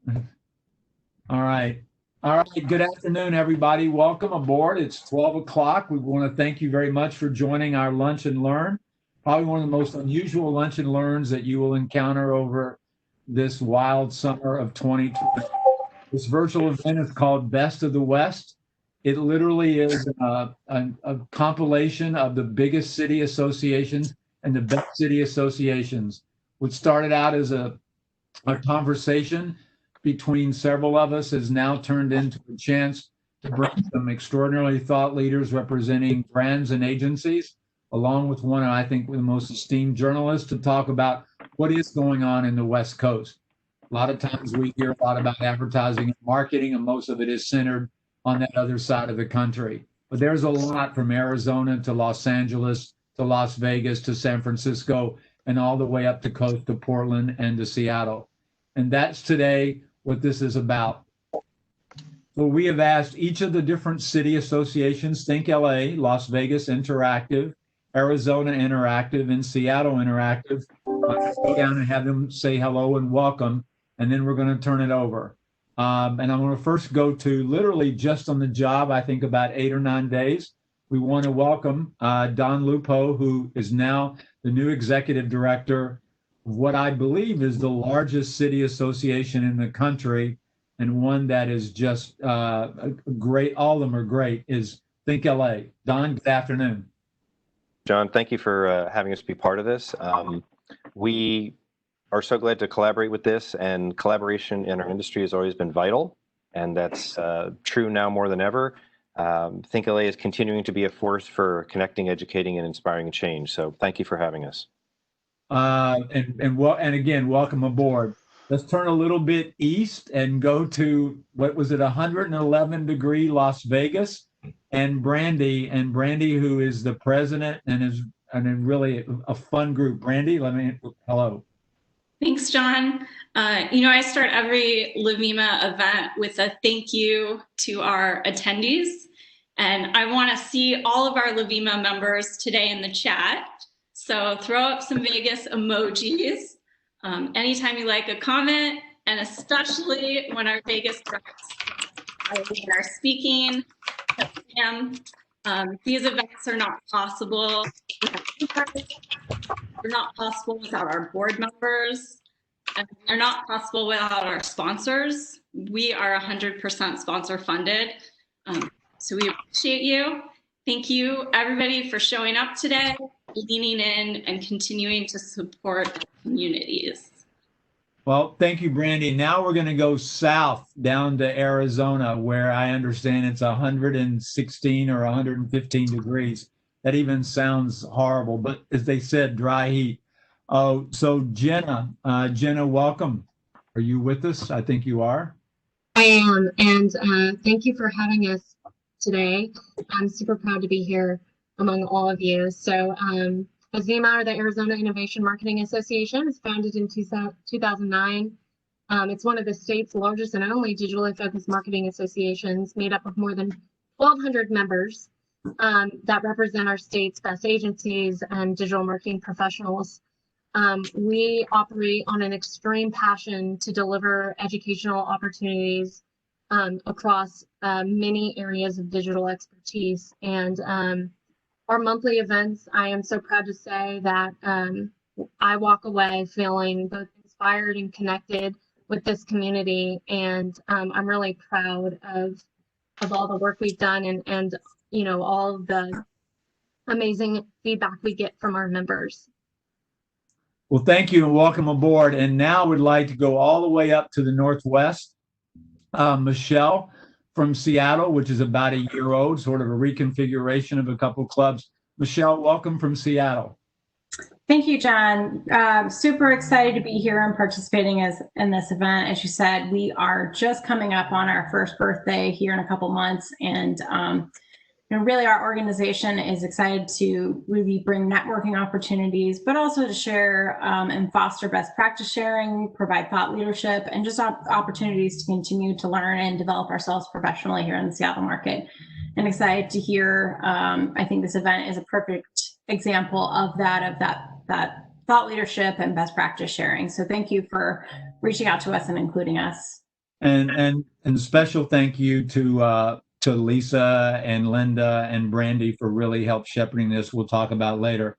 All right. All right. Good afternoon, everybody. Welcome aboard. It's 12 o'clock. We want to thank you very much for joining our Lunch and Learn. Probably one of the most unusual lunch and learns that you will encounter over this wild summer of 2020. This virtual event is called Best of the West. It literally is a compilation of the biggest city associations and the best city associations, which started out as a conversation between several of us has now turned into a chance to bring some extraordinarily thought leaders representing brands and agencies, along with one, I think, the most esteemed journalists to talk about what is going on in the West Coast. A lot of times we hear a lot about advertising and marketing, and most of it is centered on that other side of the country. But there's a lot from Arizona to Los Angeles to Las Vegas to San Francisco and all the way up the coast to Portland and to Seattle. And that's today what this is about. So we have asked each of the different city associations, ThinkLA, Las Vegas Interactive, Arizona Interactive, and Seattle Interactive, to go down and have them say hello and welcome, and then we're going to turn it over. And I'm going to first go to literally just on the job, I think about 8 or 9 days. We want to welcome Don Lupo, who is now the new executive director of what I believe is the largest city association in the country, and one that is just great. All of them are great. Is ThinkLA. Don, good afternoon. John, thank you for having us be part of this. We are so glad to collaborate with this, and collaboration in our industry has always been vital, and that's true now more than ever. ThinkLA is continuing to be a force for connecting, educating, and inspiring change. So thank you for having us. And again, welcome aboard. Let's turn a little bit east and go to, what was it, 111-degree Las Vegas, and Brandy, who is the president and is really a fun group. Brandy, hello. Thanks, John. I start every Livima event with a thank you to our attendees. And I want to see all of our Livima members today in the chat. So throw up some Vegas emojis anytime you like a comment, and especially when our Vegas reps are speaking. These events are not possible without you guys. They're not possible without our board members, and they're not possible without our sponsors. We are 100% sponsor funded, so we appreciate you. Thank you, everybody, for showing up today, leaning in, and continuing to support our communities. Well, thank you, Brandy. Now we're going to go south down to Arizona, where I understand it's 116 or 115 degrees. That even sounds horrible, but as they said, dry heat. Oh, so Jenna, welcome. Are you with us? I think you are. I am, and thank you for having us today. I'm super proud to be here among all of you. So AZIMA, or the Arizona Innovation Marketing Association, was founded in 2009. It's one of the state's largest and only digitally focused marketing associations, made up of more than 1,200 members that represent our state's best agencies and digital marketing professionals. We operate on an extreme passion to deliver educational opportunities across many areas of digital expertise. And our monthly events, I am so proud to say that I walk away feeling both inspired and connected with this community. And I'm really proud of all the work we've done and all of the amazing feedback we get from our members. Well, thank you and welcome aboard. And now we'd like to go all the way up to the Northwest. Michelle from Seattle, which is about a year old, sort of a reconfiguration of a couple of clubs. Michelle, welcome from Seattle. Thank you, John. Super excited to be here and participating in this event. As you said, we are just coming up on our first birthday here in a couple months, and really our organization is excited to really bring networking opportunities, but also to share and foster best practice sharing, provide thought leadership, and just opportunities to continue to learn and develop ourselves professionally here in the Seattle market. And excited to hear, I think this event is a perfect example of that thought leadership and best practice sharing. So thank you for reaching out to us and including us. And special thank you to Lisa and Linda and Brandy for really help shepherding this. We'll talk about later.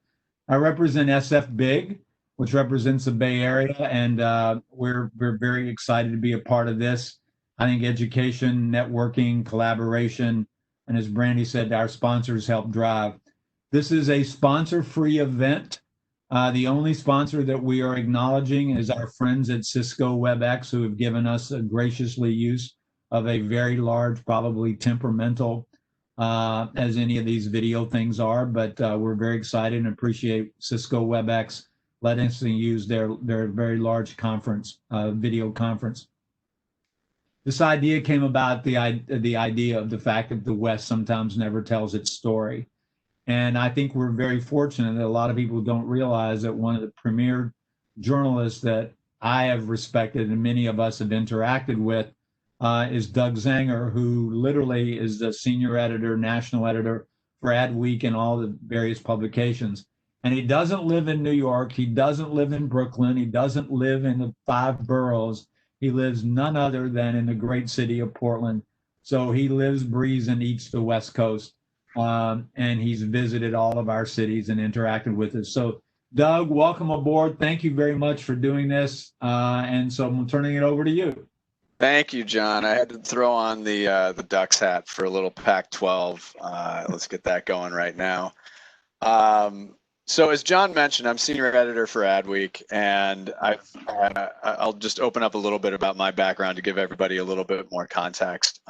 I represent SF Big, which represents the Bay Area, and we're very excited to be a part of this. I think education, networking, collaboration, and as Brandy said, our sponsors help drive. This is a sponsor-free event. The only sponsor that we are acknowledging is our friends at Cisco WebEx, who have given us a graciously use of a very large, probably temperamental, as any of these video things are. But we're very excited and appreciate Cisco WebEx letting us use their very large conference, video conference. This idea came about the idea of the fact that the West sometimes never tells its story. And I think we're very fortunate that a lot of people don't realize that one of the premier journalists that I have respected and many of us have interacted with is Doug Zanger, who literally is the senior editor, national editor for Adweek and all the various publications. And he doesn't live in New York. He doesn't live in Brooklyn. He doesn't live in the 5 boroughs. He lives none other than in the great city of Portland. So he lives, breathes, and eats the West Coast. And he's visited all of our cities and interacted with us. So, Doug, welcome aboard. Thank you very much for doing this. And so I'm turning it over to you. Thank you, John. I had to throw on the Ducks hat for a little Pac-12. Let's get that going right now. So as John mentioned, I'm senior editor for Adweek, and I'll just open up a little bit about my background to give everybody a little bit more context.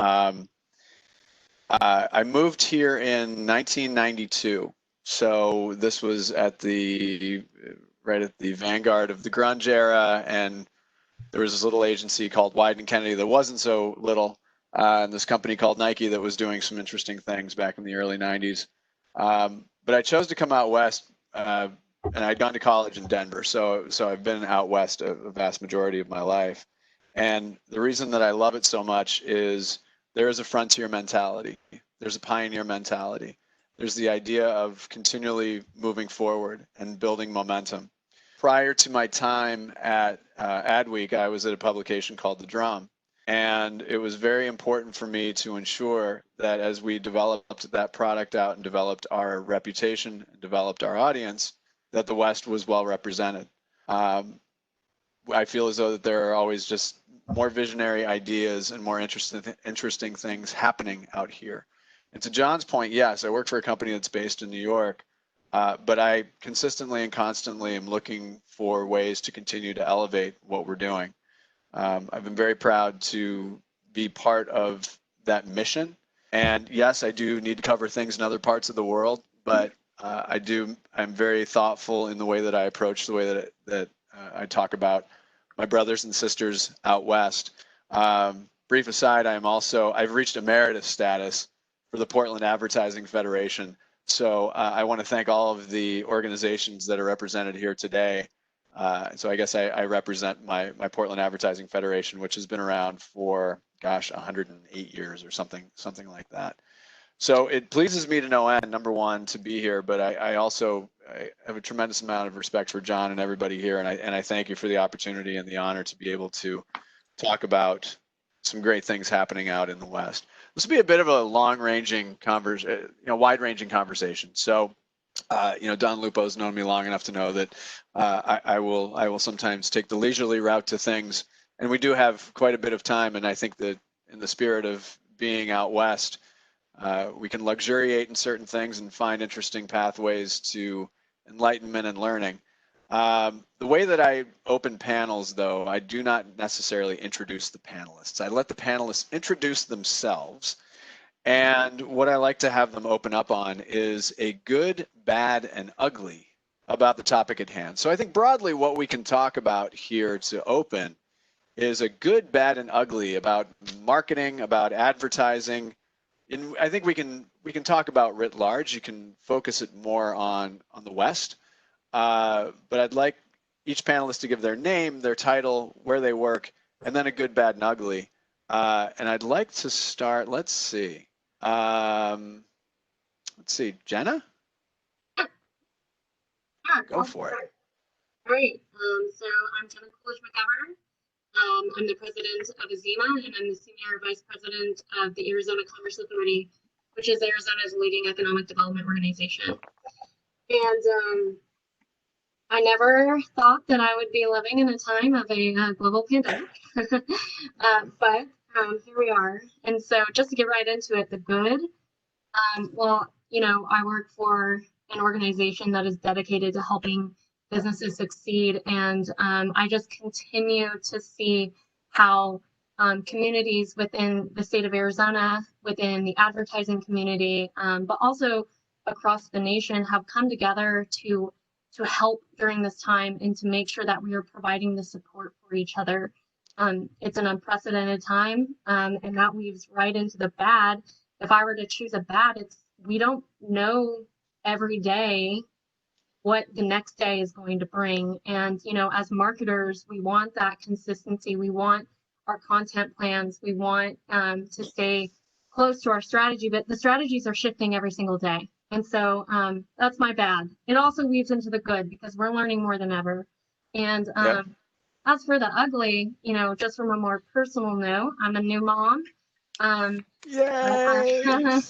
I moved here in 1992, so this was right at the vanguard of the grunge era, and there was this little agency called Wieden Kennedy that wasn't so little, and this company called Nike that was doing some interesting things back in the early 90s. But I chose to come out west, and I'd gone to college in Denver, so I've been out west a vast majority of my life. And the reason that I love it so much is there is a frontier mentality. There's a pioneer mentality. There's the idea of continually moving forward and building momentum. Prior to my time at Adweek, I was at a publication called The Drum. And it was very important for me to ensure that as we developed that product out and developed our reputation and developed our audience, that the West was well represented. I feel as though that there are always just more visionary ideas and more interesting things happening out here. And to John's point, yes, I work for a company that's based in New York, but I consistently and constantly am looking for ways to continue to elevate what we're doing. I've been very proud to be part of that mission. And yes, I do need to cover things in other parts of the world, but I'm very thoughtful in the way that I approach the way that I talk about my brothers and sisters out west. Brief aside, I've reached emeritus status for the Portland Advertising Federation. So I want to thank all of the organizations that are represented here today. So I guess I represent my Portland Advertising Federation, which has been around for, 108 years or something like that. So it pleases me to no end, number one, to be here, but I also have a tremendous amount of respect for John and everybody here, and I thank you for the opportunity and the honor to be able to talk about some great things happening out in the West. This will be a bit of a long-ranging wide-ranging conversation. So, Don Lupo's known me long enough to know that I will sometimes take the leisurely route to things, and we do have quite a bit of time. And I think that in the spirit of being out west, we can luxuriate in certain things and find interesting pathways to enlightenment and learning. The way that I open panels, though, I do not necessarily introduce the panelists. I let the panelists introduce themselves. And what I like to have them open up on is a good, bad, and ugly about the topic at hand. So I think broadly what we can talk about here to open is a good, bad, and ugly about marketing, about advertising. And I think we can talk about writ large. You can focus it more on the West. But I'd like each panelist to give their name, their title, where they work, and then a good, bad, and ugly. And I'd like to start, let's see, Jenna? Sure. Go for it. Great. So I'm Jenna Coolidge McGovern. I'm the president of Azima, and I'm the senior vice president of the Arizona Commerce Authority, which is Arizona's leading economic development organization. And I never thought that I would be living in a time of a global pandemic, but here we are. And so just to get right into it, the good, well, you know, I work for an organization that is dedicated to helping businesses succeed. And I just continue to see how communities within the state of Arizona, within the advertising community, but also across the nation have come together to help during this time and to make sure that we are providing the support for each other. It's an unprecedented time, and that weaves right into the bad. If I were to choose a bad, it's we don't know every day what the next day is going to bring. And, you know, as marketers, we want that consistency. We want our content plans. We want to stay close to our strategy, but the strategies are shifting every single day. And so that's my bad. It also weaves into the good because we're learning more than ever. And as for the ugly, you know, just from a more personal note, I'm a new mom. Yay!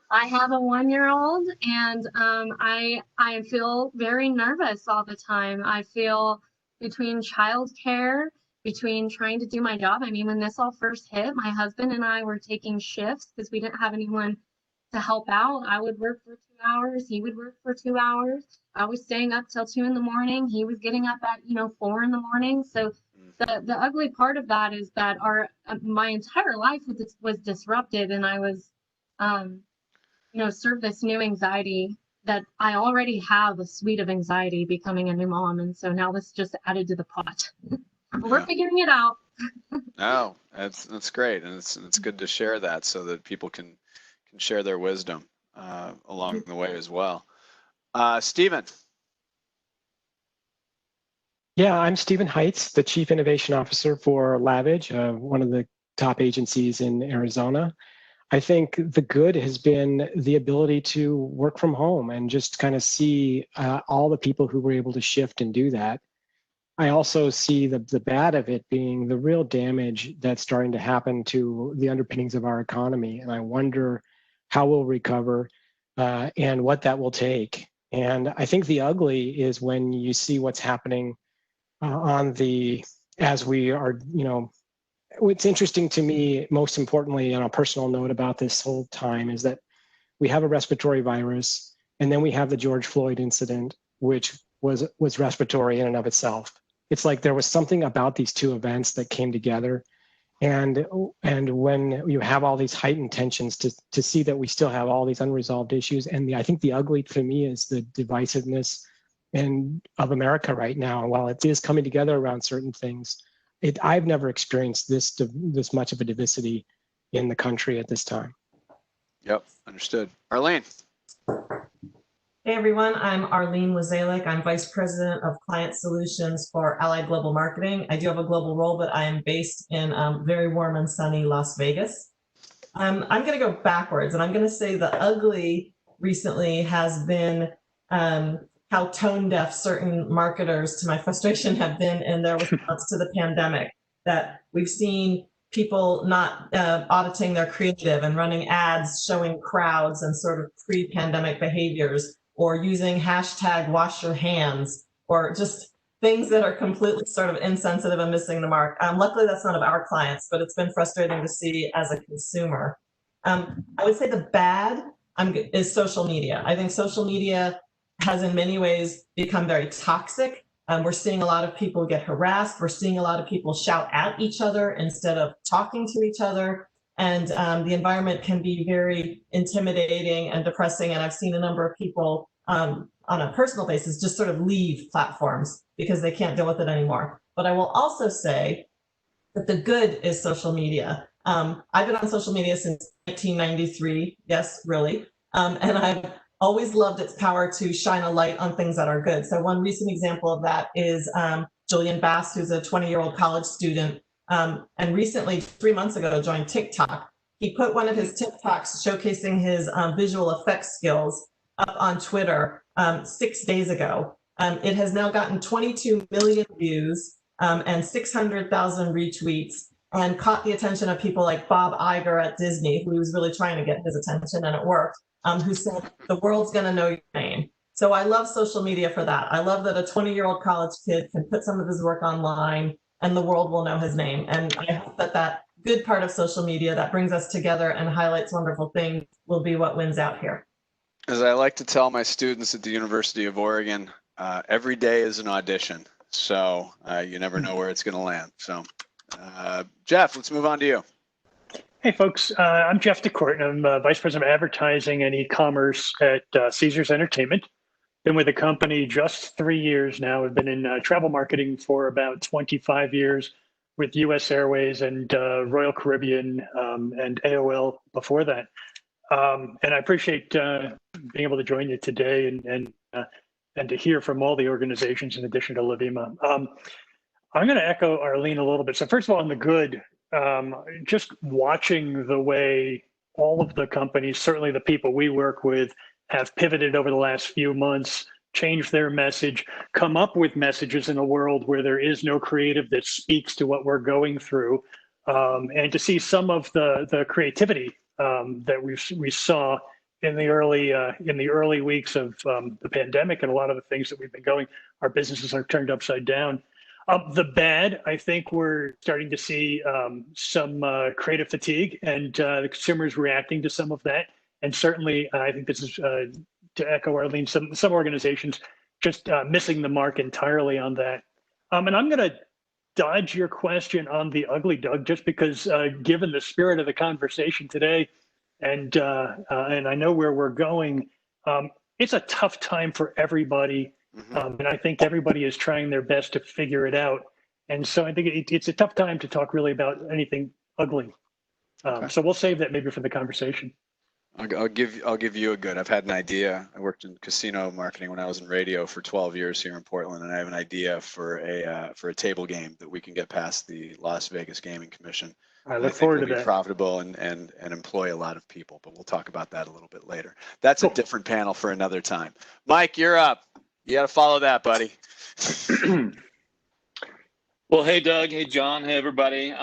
I have a 1-year-old, and I feel very nervous all the time. I feel between childcare, between trying to do my job. I mean, when this all first hit, my husband and I were taking shifts because we didn't have anyone to help out. I would work for 2 hours. He would work for 2 hours. I was staying up till 2 in the morning. He was getting up at 4 in the morning. So the ugly part of that is that my entire life was disrupted, and I was served this new anxiety that I already have a suite of anxiety becoming a new mom, and so now this just added to the pot. We're figuring it out. Oh, that's great, and it's good to share that so that people can share their wisdom along the way as well. Stephen. Yeah, I'm Stephen Heitz, the Chief Innovation Officer for Lavage, one of the top agencies in Arizona. I think the good has been the ability to work from home and just kind of see all the people who were able to shift and do that. I also see the bad of it being the real damage that's starting to happen to the underpinnings of our economy. And I wonder how we'll recover and what that will take. And I think the ugly is when you see what's happening as we are, what's interesting to me, most importantly, on a personal note about this whole time is that we have a respiratory virus, and then we have the George Floyd incident, which was respiratory in and of itself. It's like there was something about these two events that came together. And when you have all these heightened tensions to see that we still have all these unresolved issues. And I think the ugly to me is the divisiveness of America right now. While it is coming together around certain things, I've never experienced this much of a diversity in the country at this time. Yep, understood. Arlene. Hey everyone, I'm Arlene Wazalek. I'm Vice President of Client Solutions for Allied Global Marketing. I do have a global role, but I am based in very warm and sunny Las Vegas. I'm going to go backwards, and I'm going to say the ugly recently has been how tone deaf certain marketers, to my frustration, have been in their response to the pandemic. That we've seen people not auditing their creative and running ads showing crowds and sort of pre-pandemic behaviors, or using hashtag wash your hands, or just things that are completely sort of insensitive and missing the mark. Luckily, that's none of our clients, but it's been frustrating to see as a consumer. I would say the bad is social media. I think social media has in many ways become very toxic. We're seeing a lot of people get harassed. We're seeing a lot of people shout at each other instead of talking to each other. And the environment can be very intimidating and depressing. And I've seen a number of people on a personal basis just sort of leave platforms because they can't deal with it anymore. But I will also say that the good is social media. I've been on social media since 1993. Yes, really. And I've always loved its power to shine a light on things that are good. So one recent example of that is Julian Bass, who's a 20-year-old college student, and recently, 3 months ago, joined TikTok. He put one of his TikToks showcasing his visual effects skills up on Twitter 6 days ago. It has now gotten 22 million views. and 600,000 retweets, and caught the attention of people like Bob Iger at Disney, who was really trying to get his attention, and it worked, who said, the world's going to know your name. So I love social media for that. I love that a 20-year-old college kid can put some of his work online and the world will know his name. And I hope that that good part of social media that brings us together and highlights wonderful things will be what wins out here. As I like to tell my students at the University of Oregon, every day is an audition. So you never know where it's going to land. So Jeff, let's move on to you. Hey folks, I'm Jeff DeCourt, and I'm Vice President of Advertising and E-commerce at Caesars Entertainment. Been with the company just 3 years now. I've been in travel marketing for about 25 years with US Airways and Royal Caribbean and AOL before that. And I appreciate being able to join you today and to hear from all the organizations in addition to Levima. I'm going to echo Arlene a little bit. So first of all, on the good, just watching the way all of the companies, certainly the people we work with, have pivoted over the last few months, changed their message, come up with messages in a world where there is no creative that speaks to what we're going through, and to see some of the creativity that we saw in the early weeks of the pandemic, and a lot of the things that we've been going, our businesses are turned upside down. The bad, I think we're starting to see some creative fatigue, and the consumers reacting to some of that. And certainly, I think this is, to echo Arlene, some organizations just missing the mark entirely on that. And I'm going to dodge your question on the ugly, Doug, just because given the spirit of the conversation today, and I know where we're going, it's a tough time for everybody. And I think everybody is trying their best to figure it out. And so I think it's a tough time to talk really about anything ugly. Okay. So we'll save that maybe for the conversation. I'll give you a good. I've had an idea. I worked in casino marketing when I was in radio for 12 years here in Portland, and I have an idea for a table game that we can get past the Las Vegas Gaming Commission. I look forward to be that. Profitable and employ a lot of people, but we'll talk about that a little bit later. That's a different panel for another time. Mike, you're up. You got to follow that, buddy. Well, hey, Doug. Hey, John. Hey, everybody.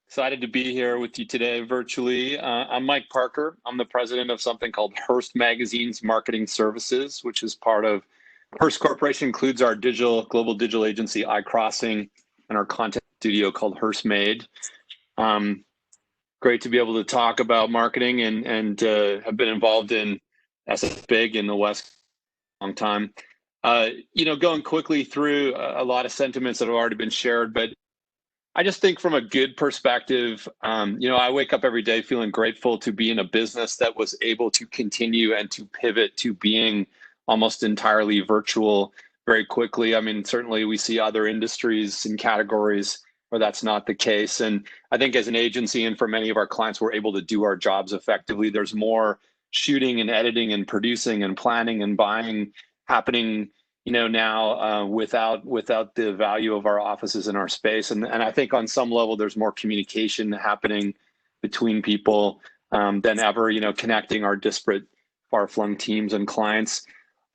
Excited to be here with you today virtually. I'm Mike Parker. I'm the president of something called Hearst Magazine's Marketing Services, which is part of Hearst Corporation, includes our global digital agency, iCrossing, and our content studio called Hearst Made. Great to be able to talk about marketing and have been involved in SF Big in the West a long time. Going quickly through a lot of sentiments that have already been shared, but I just think from a good perspective, I wake up every day feeling grateful to be in a business that was able to continue and to pivot to being almost entirely virtual very quickly. I mean, certainly we see other industries and categories where that's not the case. And I think as an agency and for many of our clients, we're able to do our jobs effectively. There's more shooting and editing and producing and planning and buying happening now without the value of our offices and our space. And I think on some level, there's more communication happening between people than ever, connecting our disparate, far-flung teams and clients.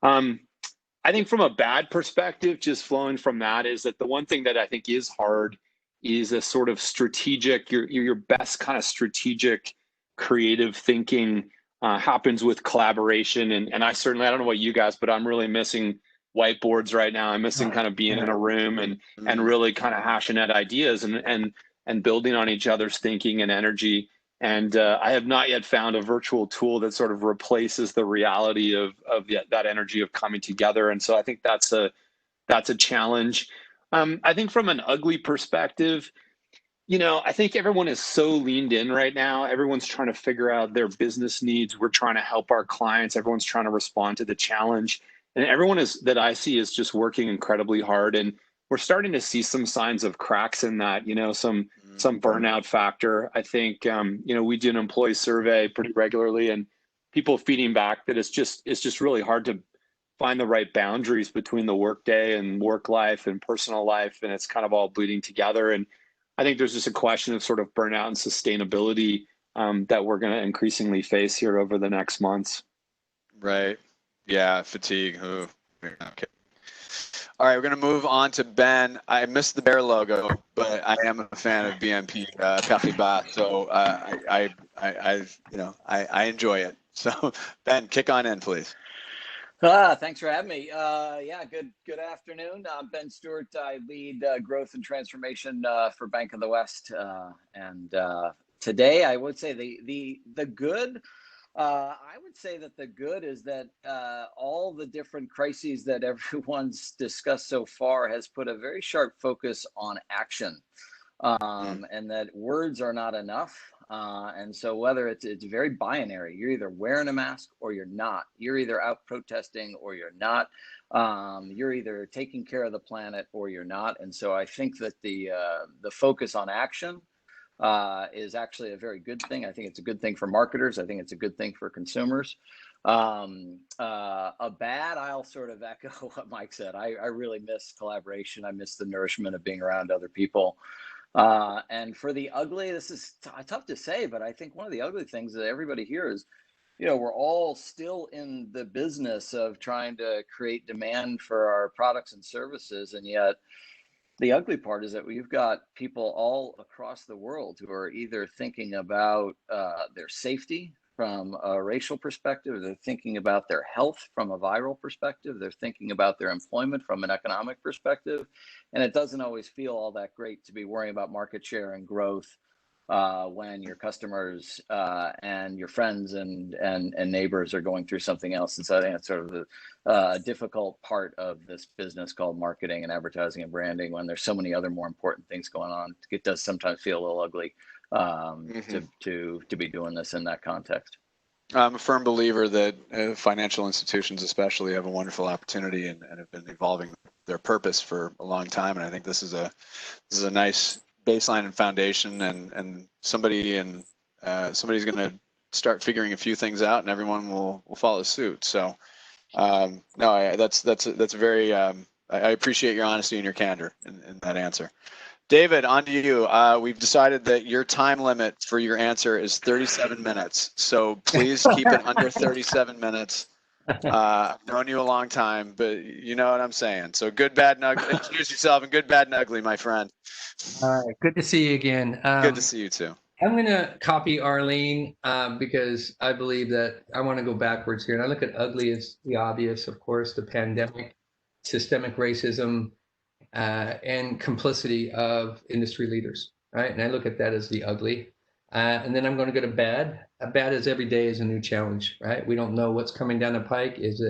I think from a bad perspective, just flowing from that, is that the one thing that I think is hard is a sort of strategic, your best kind of strategic, creative thinking happens with collaboration. And I certainly, I don't know about you guys, but I'm really missing whiteboards right now. I'm missing kind of being in a room and really kind of hashing out ideas and building on each other's thinking and energy. And I have not yet found a virtual tool that sort of replaces the reality of that energy of coming together. And so I think that's a challenge. I think from an ugly perspective, I think everyone is so leaned in right now. Everyone's trying to figure out their business needs. We're trying to help our clients. Everyone's trying to respond to the challenge. And everyone that I see is just working incredibly hard. And we're starting to see some signs of cracks in that, some burnout factor. I think, we do an employee survey pretty regularly, and people feeding back that it's just really hard to find the right boundaries between the workday and work life and personal life. And it's kind of all bleeding together. And I think there's just a question of sort of burnout and sustainability that we're going to increasingly face here over the next months. Right. Yeah, fatigue. Okay. All right, we're going to move on to Ben. I missed the bear logo, but I am a fan of BNP Paribas, so I enjoy it. So Ben, kick on in, please. Thanks for having me. Yeah, good afternoon. I'm Ben Stewart. I lead growth and transformation for Bank of the West. And today I would say the good, I would say that the good is that all the different crises that everyone's discussed so far has put a very sharp focus on action, and that words are not enough. And so whether it's very binary, you're either wearing a mask or you're not. You're either out protesting or you're not. You're either taking care of the planet or you're not. And so I think that the focus on action is actually a very good thing. I think it's a good thing for marketers. I think it's a good thing for consumers. A bad, I'll sort of echo what Mike said. I really miss collaboration. I miss the nourishment of being around other people. And for the ugly, this is tough to say, but I think one of the ugly things that everybody here is, we're all still in the business of trying to create demand for our products and services. And yet the ugly part is that we've got people all across the world who are either thinking about their safety from a racial perspective, they're thinking about their health from a viral perspective, they're thinking about their employment from an economic perspective. And it doesn't always feel all that great to be worrying about market share and growth when your customers and your friends and neighbors are going through something else. And so I think that's sort of a difficult part of this business called marketing and advertising and branding, when there's so many other more important things going on. It does sometimes feel a little ugly to be doing this in that context. I'm a firm believer that financial institutions especially have a wonderful opportunity and have been evolving their purpose for a long time. And I think this is a nice baseline and foundation, and somebody's going to start figuring a few things out, and everyone will follow suit. So that's very I appreciate your honesty and your candor in that answer. David, on to you. We've decided that your time limit for your answer is 37 minutes. So please keep it under 37 minutes. I've known you a long time, but you know what I'm saying. So good, bad, and ugly. Introduce yourself, and good, bad, and ugly, my friend. All right. Good to see you again. Good to see you too. I'm going to copy Arlene because I believe that I want to go backwards here. And I look at ugly as the obvious, of course, the pandemic, systemic racism, and complicity of industry leaders, right? And I look at that as the ugly. And then I'm going to go to bad. Bad is every day is a new challenge, right? We don't know what's coming down the pike. Is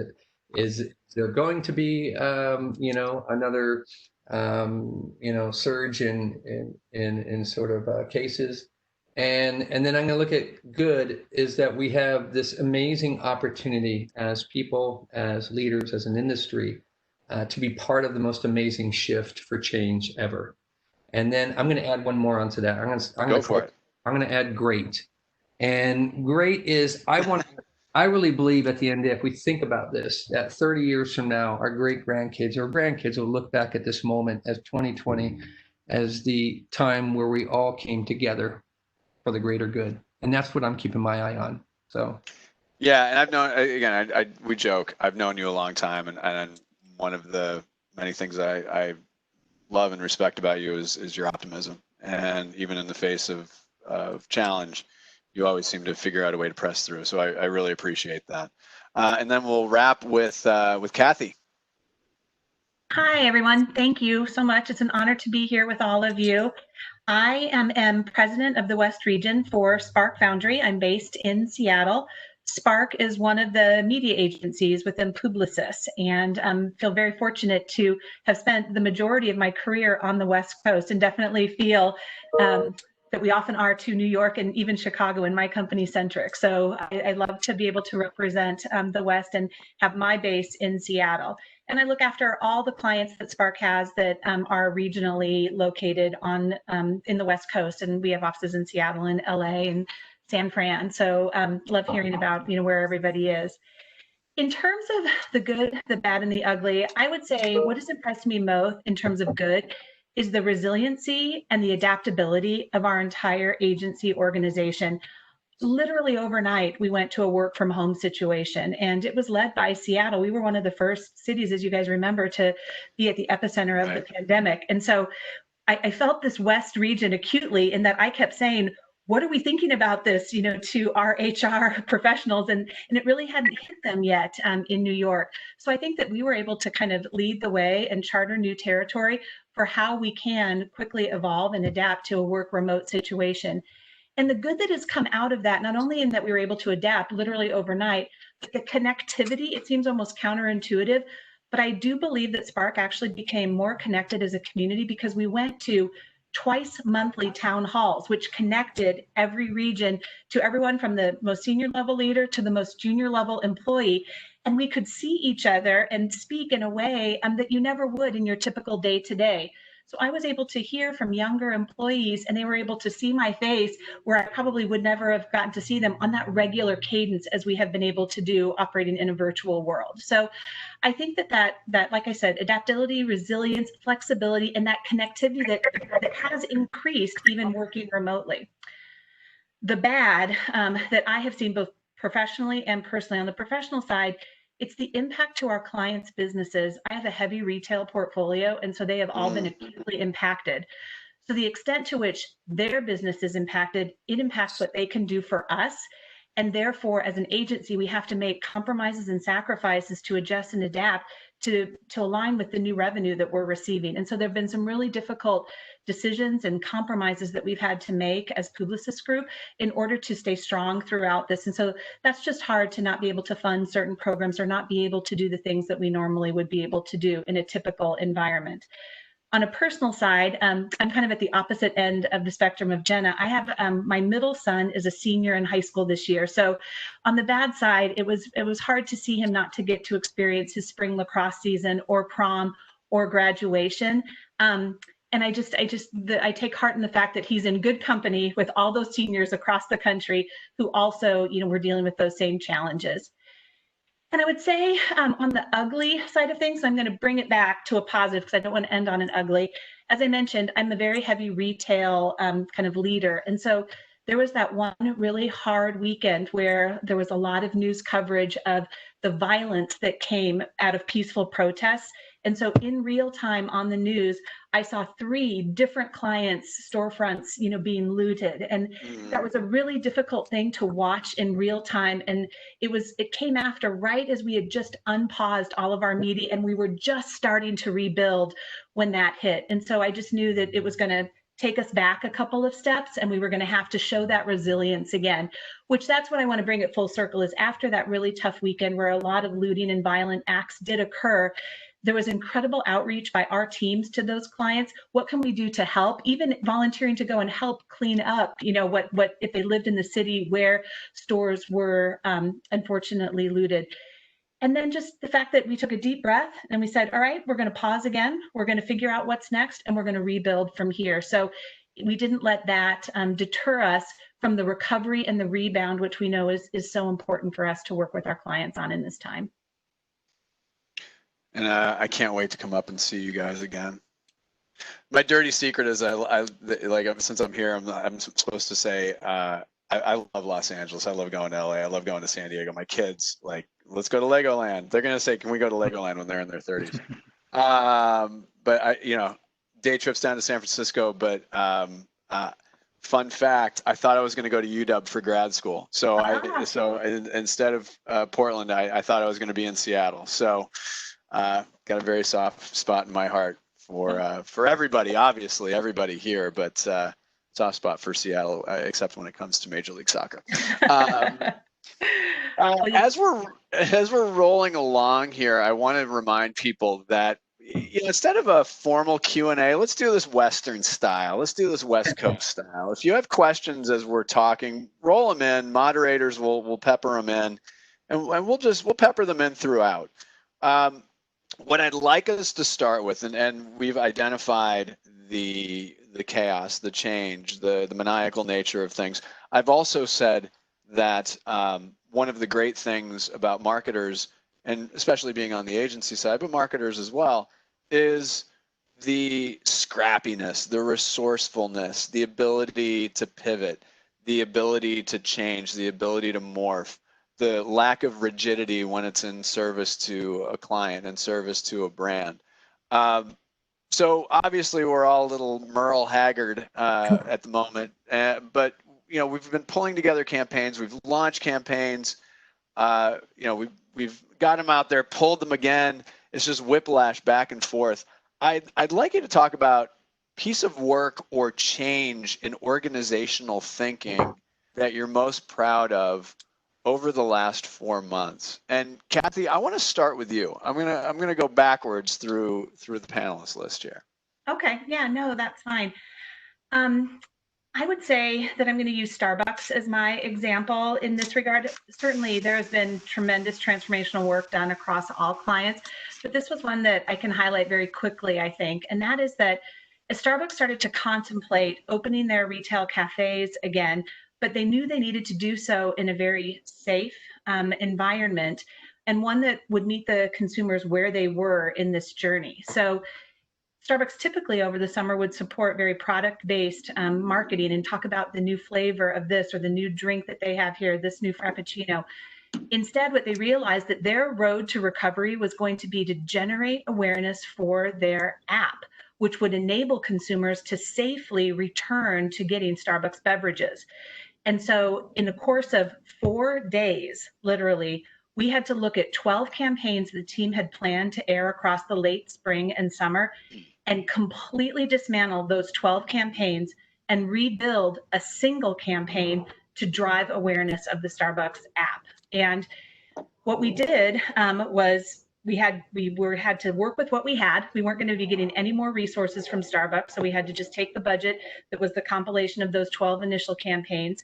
there going to be, another, surge in sort of cases? And then I'm going to look at good is that we have this amazing opportunity as people, as leaders, as an industry, to be part of the most amazing shift for change ever. And then I'm going to add one more onto that. I'm going to add great. And great is I really believe at the end, if we think about this, that 30 years from now, our great grandkids or grandkids will look back at this moment as 2020 as the time where we all came together for the greater good. And that's what I'm keeping my eye on. So. Yeah. And I've known, again, we joke, I've known you a long time, and one of the many things I love and respect about you is your optimism. And even in the face of challenge, you always seem to figure out a way to press through. So I really appreciate that. And then we'll wrap with Kathy. Hi, everyone. Thank you so much. It's an honor to be here with all of you. I am president of the West region for Spark Foundry. I'm based in Seattle. Spark is one of the media agencies within Publicis, and feel very fortunate to have spent the majority of my career on the West Coast, and definitely feel that we often are to New York and even Chicago in my company centric. So I love to be able to represent the West and have my base in Seattle. And I look after all the clients that Spark has that are regionally located on in the West Coast, and we have offices in Seattle and LA and San Fran. So love hearing about where everybody is. In terms of the good, the bad, and the ugly, I would say what has impressed me most in terms of good is the resiliency and the adaptability of our entire agency organization. literally overnight, we went to a work from home situation, and it was led by Seattle. We were one of the first cities, as you guys remember, to be at the epicenter of the pandemic. And so I felt this West region acutely in that I kept saying, what are we thinking about this, to our HR professionals? And it really hadn't hit them yet in New York. So I think that we were able to kind of lead the way and charter new territory for how we can quickly evolve and adapt to a work remote situation. And the good that has come out of that, not only in that we were able to adapt literally overnight, but the connectivity, it seems almost counterintuitive, but I do believe that Spark actually became more connected as a community because we went to twice monthly town halls, which connected every region to everyone from the most senior level leader to the most junior level employee. And we could see each other and speak in a way that you never would in your typical day-to-day. So I was able to hear from younger employees, and they were able to see my face where I probably would never have gotten to see them on that regular cadence as we have been able to do operating in a virtual world. So I think that, like I said, adaptability, resilience, flexibility, and that connectivity that has increased even working remotely. The bad that I have seen both professionally and personally, on the professional side, it's the impact to our clients' businesses. I have a heavy retail portfolio, and so they have all been acutely impacted. So the extent to which their business is impacted, it impacts what they can do for us. And therefore, as an agency, we have to make compromises and sacrifices to adjust and adapt to align with the new revenue that we're receiving. And so there have been some really difficult decisions and compromises that we've had to make as Publicis Group in order to stay strong throughout this. And so that's just hard to not be able to fund certain programs or not be able to do the things that we normally would be able to do in a typical environment. On a personal side, I'm kind of at the opposite end of the spectrum of Jenna. I have my middle son is a senior in high school this year. So on the bad side, it was hard to see him not to get to experience his spring lacrosse season or prom or graduation. And I take heart in the fact that he's in good company with all those seniors across the country who also, were dealing with those same challenges. And I would say on the ugly side of things, I'm going to bring it back to a positive because I don't want to end on an ugly. As I mentioned, I'm a very heavy retail kind of leader. And so there was that one really hard weekend where there was a lot of news coverage of the violence that came out of peaceful protests. And so in real time on the news, I saw 3 different clients' storefronts, being looted. And that was a really difficult thing to watch in real time. And it came after right as we had just unpaused all of our media and we were just starting to rebuild when that hit. And so I just knew that it was going to take us back a couple of steps and we were going to have to show that resilience again, which that's what I want to bring it full circle is after that really tough weekend where a lot of looting and violent acts did occur. There was incredible outreach by our teams to those clients. What can we do to help? Even volunteering to go and help clean up, what if they lived in the city where stores were unfortunately looted. And then just the fact that we took a deep breath and we said, all right, we're going to pause again. We're going to figure out what's next and we're going to rebuild from here. So we didn't let that deter us from the recovery and the rebound, which we know is so important for us to work with our clients on in this time. And I can't wait to come up and see you guys again. My dirty secret is I since I'm here, I'm supposed to say I love Los Angeles. I love going to LA. I love going to San Diego. My kids let's go to Legoland. They're gonna say, can we go to Legoland when they're in their 30s? But day trips down to San Francisco. But fun fact, I thought I was going to go to UW for grad school. So instead of Portland, I thought I was going to be in Seattle. So got a very soft spot in my heart for everybody, obviously everybody here, but soft spot for Seattle, except when it comes to Major League Soccer. As we're rolling along here, I want to remind people that instead of a formal Q&A, let's do this Western style. Let's do this West Coast style. If you have questions as we're talking, roll them in. Moderators will pepper them in, and we'll pepper them in throughout. What I'd like us to start with, and we've identified the chaos, the change, the maniacal nature of things. I've also said that one of the great things about marketers, and especially being on the agency side, but marketers as well, is the scrappiness, the resourcefulness, the ability to pivot, the ability to change, the ability to morph, the lack of rigidity when it's in service to a client and service to a brand. So obviously we're all a little Merle Haggard at the moment, but we've been pulling together campaigns, we've launched campaigns, we've got them out there, pulled them again. It's just whiplash back and forth. I'd like you to talk about piece of work or change in organizational thinking that you're most proud of over the last 4 months. And Kathy, I want to start with you. I'm gonna go backwards through the panelist list here. Okay, yeah, no, that's fine. I would say that I'm going to use Starbucks as my example in this regard. Certainly, there has been tremendous transformational work done across all clients, but this was one that I can highlight very quickly, I think, and that is that as Starbucks started to contemplate opening their retail cafes again, but they knew they needed to do so in a very safe environment and one that would meet the consumers where they were in this journey. So Starbucks typically over the summer would support very product-based marketing and talk about the new flavor of this or the new drink that they have here, this new Frappuccino. Instead, what they realized that their road to recovery was going to be to generate awareness for their app, which would enable consumers to safely return to getting Starbucks beverages. And so in the course of 4 days, literally, we had to look at 12 campaigns the team had planned to air across the late spring and summer and completely dismantle those 12 campaigns and rebuild a single campaign to drive awareness of the Starbucks app. And what we did was we had to work with what we had. We weren't going to be getting any more resources from Starbucks, so we had to just take the budget that was the compilation of those 12 initial campaigns.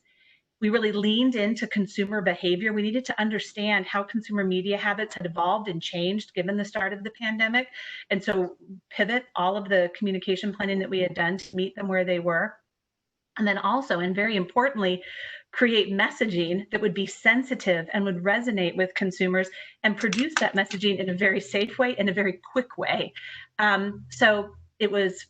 We really leaned into consumer behavior. We needed to understand how consumer media habits had evolved and changed given the start of the pandemic. And so pivot all of the communication planning that we had done to meet them where they were. And then also, and very importantly, create messaging that would be sensitive and would resonate with consumers and produce that messaging in a very safe way, in a very quick way. So it was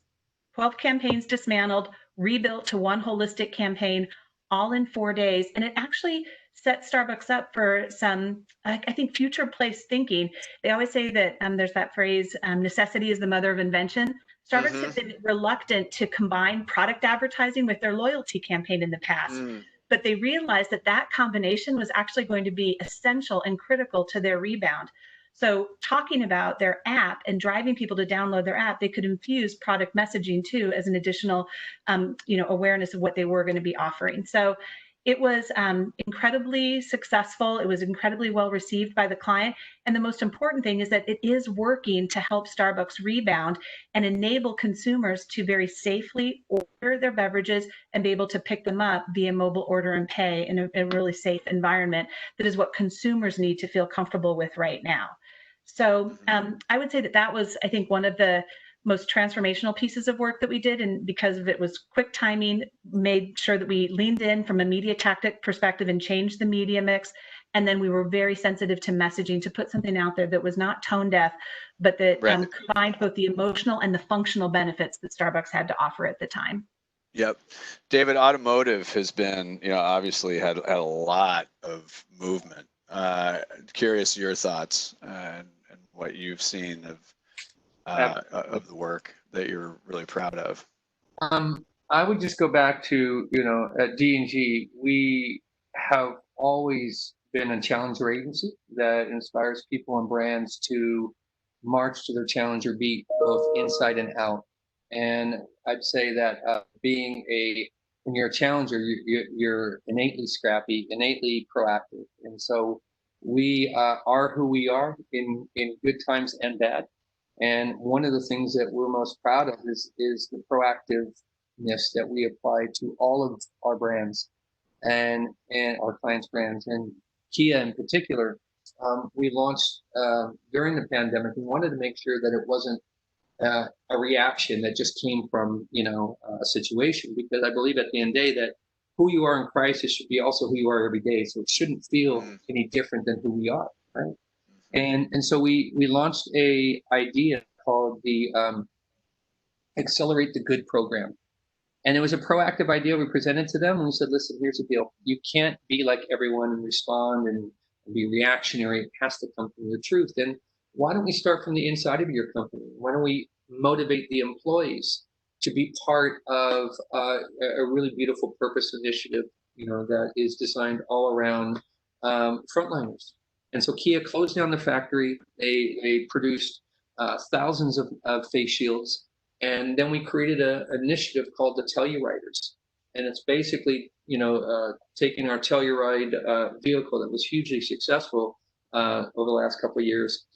12 campaigns dismantled, rebuilt to one holistic campaign, all in 4 days. And it actually set Starbucks up for some, I think, future place thinking. They always say that there's that phrase, necessity is the mother of invention. Starbucks had been reluctant to combine product advertising with their loyalty campaign in the past. But they realized that that combination was actually going to be essential and critical to their rebound. So talking about their app and driving people to download their app, they could infuse product messaging too as an additional, awareness of what they were going to be offering. So it was incredibly successful. It was incredibly well received by the client. And the most important thing is that it is working to help Starbucks rebound and enable consumers to very safely order their beverages and be able to pick them up via mobile order and pay in a really safe environment. That is what consumers need to feel comfortable with right now. So I would say that was, I think, one of the most transformational pieces of work that we did. And because of it was quick timing, made sure that we leaned in from a media tactic perspective and changed the media mix. And then we were very sensitive to messaging to put something out there that was not tone deaf, but that combined both the emotional and the functional benefits that Starbucks had to offer at the time. Yep. David, automotive has been, obviously had a lot of movement. Curious your thoughts and what you've seen of the work that you're really proud of. I would just go back to, at D&G, we have always been a challenger agency that inspires people and brands to march to their challenger beat, both inside and out. And I'd say that when you're a challenger, you're innately scrappy, innately proactive. And so we are who we are in good times and bad. And one of the things that we're most proud of is the proactiveness that we apply to all of our brands and our clients' brands. And Kia in particular, we launched during the pandemic. We wanted to make sure that it wasn't a reaction that just came from a situation, because I believe at the end of the day that who you are in crisis should be also who you are every day. So it shouldn't feel any different than who we are, right? And so we launched a idea called the Accelerate the Good program. And it was a proactive idea we presented to them. And we said, listen, here's the deal. You can't be like everyone and respond and be reactionary. It has to come from the truth. And why don't we start from the inside of your company? Why don't we motivate the employees to be part of a really beautiful purpose initiative, that is designed all around frontliners. And so Kia closed down the factory. They produced thousands of face shields. And then we created an initiative called the Tellurides. And it's basically, taking our Telluride vehicle that was hugely successful over the last couple of years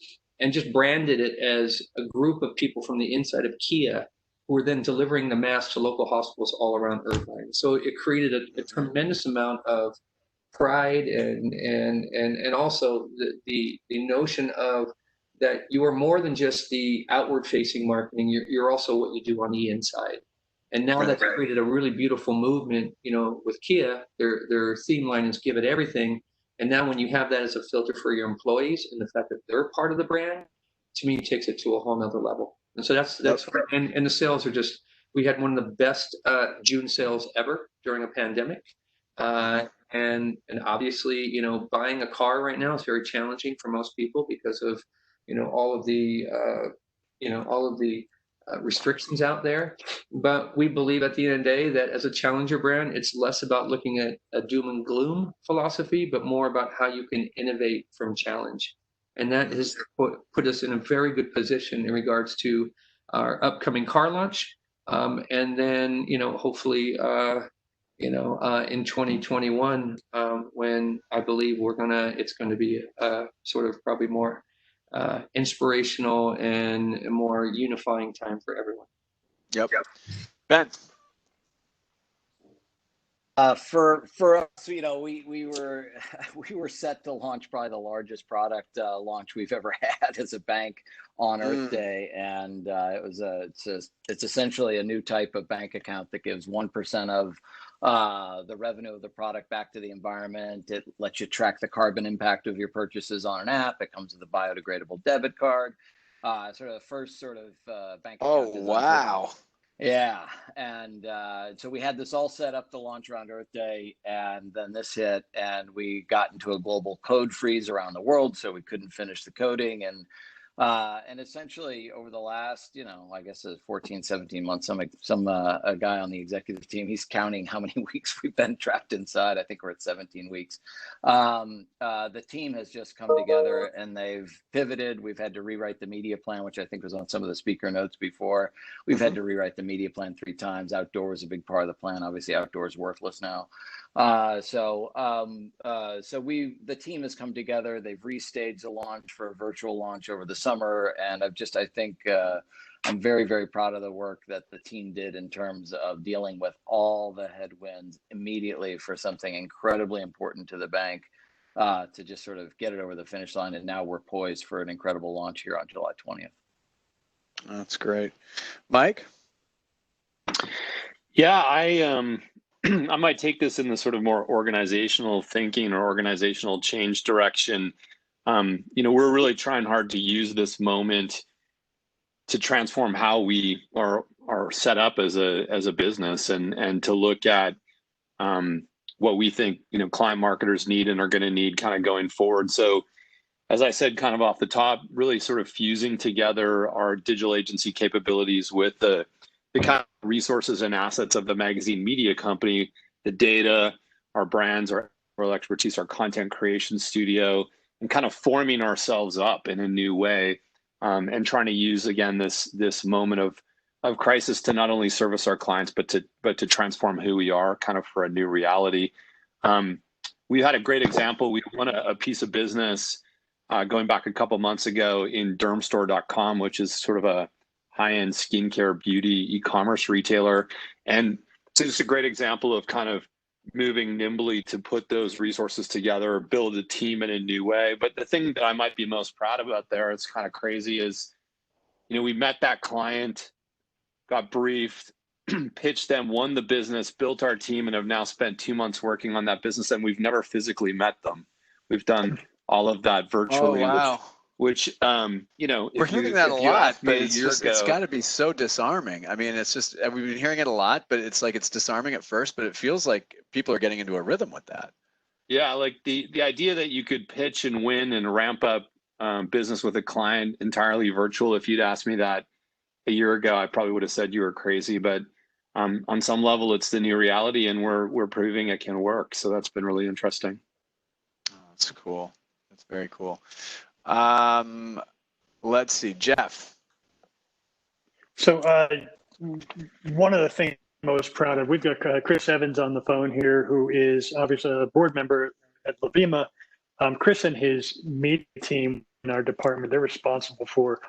and just branded it as a group of people from the inside of Kia who were then delivering the masks to local hospitals all around Irvine. So it created a tremendous amount of pride and also the notion of that you are more than just the outward facing marketing, you're also what you do on the inside. And now that's created a really beautiful movement, with Kia. Their theme line is give it everything. And now when you have that as a filter for your employees and the fact that they're part of the brand, to me, it takes it to a whole nother level. And so that's and the sales are just, we had one of the best June sales ever during a pandemic. And obviously, buying a car right now is very challenging for most people because of, all of the restrictions out there. But we believe at the end of the day that as a challenger brand, it's less about looking at a doom and gloom philosophy, but more about how you can innovate from challenge. And that has put us in a very good position in regards to our upcoming car launch. And then, hopefully, in 2021, when I believe it's going to be sort of probably more inspirational and a more unifying time for everyone. Yep. Ben. For us, we were set to launch probably the largest product launch we've ever had as a bank on Earth Day, and it's essentially a new type of bank account that gives 1% of the revenue of the product back to the environment. It lets you track the carbon impact of your purchases on an app. It comes with a biodegradable debit card. Sort of the first sort of bank account. Oh, wow. Yeah. And so we had this all set up to launch around Earth Day, and then this hit, and we got into a global code freeze around the world, so we couldn't finish the coding. And essentially over the last, I guess 14, 17 months, a guy on the executive team, he's counting how many weeks we've been trapped inside. I think we're at 17 weeks. The team has just come together and they've pivoted. We've had to rewrite the media plan, which I think was on some of the speaker notes before. We've had to rewrite the media plan 3 times. Outdoor was a big part of the plan. Obviously outdoor is worthless now. So the team has come together. They've restaged the launch for a virtual launch over the summer. And I think I'm very, very proud of the work that the team did in terms of dealing with all the headwinds immediately for something incredibly important to the bank, to just sort of get it over the finish line. And now we're poised for an incredible launch here on July 20th. That's great. Mike? Yeah, I might take this in the sort of more organizational thinking or organizational change direction. We're really trying hard to use this moment to transform how we are set up as a business and to look at what we think client marketers need and are going to need kind of going forward. So as I said, kind of off the top, really sort of fusing together our digital agency capabilities with the kind of resources and assets of the magazine media company, the data, our brands, our expertise, our content creation studio, and kind of forming ourselves up in a new way, and trying to use again this moment of crisis to not only service our clients but to transform who we are, kind of for a new reality. We had a great example. We won a piece of business going back a couple months ago in dermstore.com, which is sort of a high-end skincare beauty e-commerce retailer. And so it's a great example of kind of moving nimbly to put those resources together, build a team in a new way. But the thing that I might be most proud about there, it's kind of crazy, is, we met that client, got briefed, pitched them, won the business, built our team, and have now spent 2 months working on that business, and we've never physically met them. We've done all of that virtually. Oh, wow. which, we're hearing that a if you lot, asked me but a it's year just, it's ago, got to be so disarming. I mean, it's just, we've been hearing it a lot, but it's like, it's disarming at first, but it feels like people are getting into a rhythm with that. yeah, like the idea that you could pitch and win and ramp up business with a client entirely virtual. If you'd asked me that a year ago, I probably would have said you were crazy. But on some level, it's the new reality, and we're proving it can work. So that's been really interesting. Oh, that's cool. That's very cool. Let's see, Jeff. So one of the things I'm most proud of, we've got Chris Evans on the phone here, who is obviously a board member at LaVima. Chris and his media team in our department, they're responsible for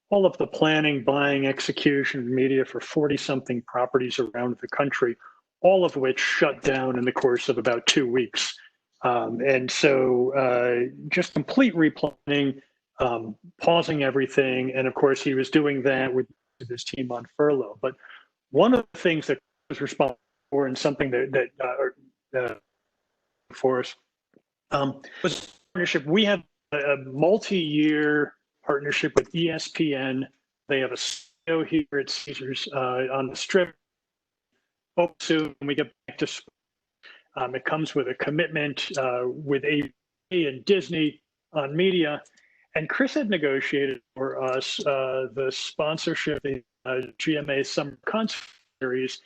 all of the planning, buying, execution of media for 40-something properties around the country, all of which shut down in the course of about 2 weeks. And so just complete replanning, pausing everything. And of course, he was doing that with his team on furlough. But one of the things that he was responsible for, and something that for us, was partnership. We have a multi-year partnership with ESPN. They have a studio here at Caesars on the Strip. Hope soon when we get back to it comes with a commitment with AV and Disney on media. And Chris had negotiated for us the sponsorship in GMA Summer Concert Series.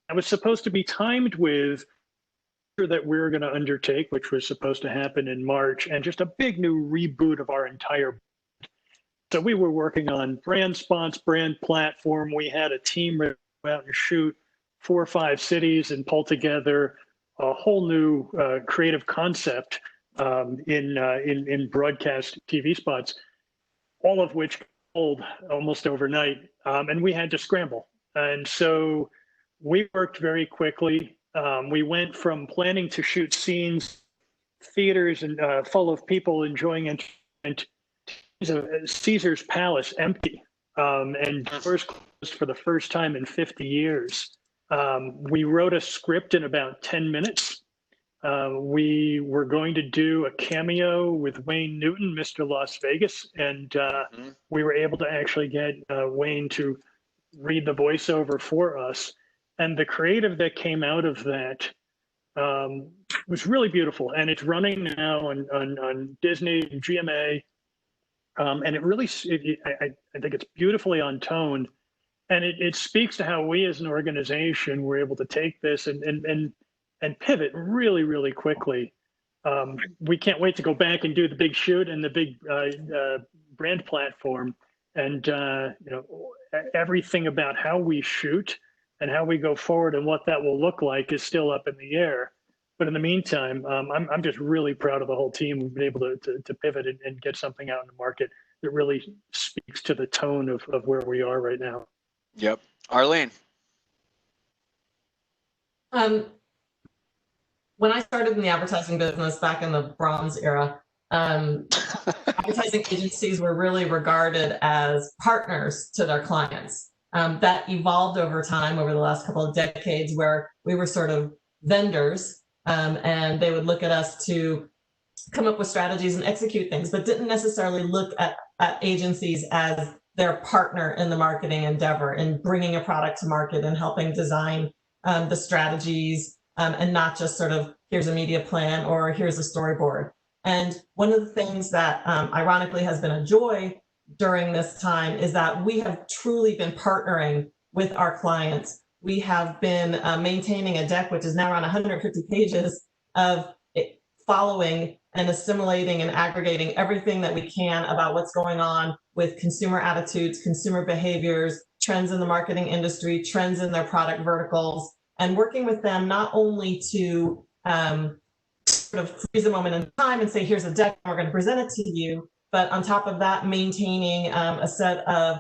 It was supposed to be timed with that we were going to undertake, which was supposed to happen in March, and just a big new reboot of our entire. So we were working on brand sponsor, brand platform. We had a team go out and shoot 4 or 5 cities and pull together a whole new creative concept in broadcast TV spots, all of which pulled almost overnight, and we had to scramble. And so we worked very quickly. We went from planning to shoot scenes, theaters and full of people enjoying entertainment, Caesar's Palace empty, and doors closed for the first time in 50 years. We wrote a script in about 10 minutes. We were going to do a cameo with Wayne Newton, Mr. Las Vegas, and we were able to actually get Wayne to read the voiceover for us. And the creative that came out of that was really beautiful. And it's running now on Disney and GMA. And it really, I think it's beautifully on tone. And it speaks to how we as an organization were able to take this and pivot really, really quickly. We can't wait to go back and do the big shoot and the big brand platform. And everything about how we shoot and how we go forward and what that will look like is still up in the air. But in the meantime, I'm just really proud of the whole team. We've been able to pivot and get something out in the market that really speaks to the tone of where we are right now. Yep. Arlene. When I started in the advertising business back in the Bronze era, advertising agencies were really regarded as partners to their clients. That evolved over time over the last couple of decades, where we were sort of vendors, and they would look at us to come up with strategies and execute things, but didn't necessarily look at agencies as their partner in the marketing endeavor, in bringing a product to market and helping design the strategies, and not just sort of, here's a media plan or here's a storyboard. And one of the things that ironically has been a joy during this time is that we have truly been partnering with our clients. We have been maintaining a deck, which is now around 150 pages, of following and assimilating and aggregating everything that we can about what's going on with consumer attitudes, consumer behaviors, trends in the marketing industry, trends in their product verticals, and working with them not only to sort of freeze a moment in time and say, here's a deck, and we're going to present it to you, but on top of that, maintaining a set of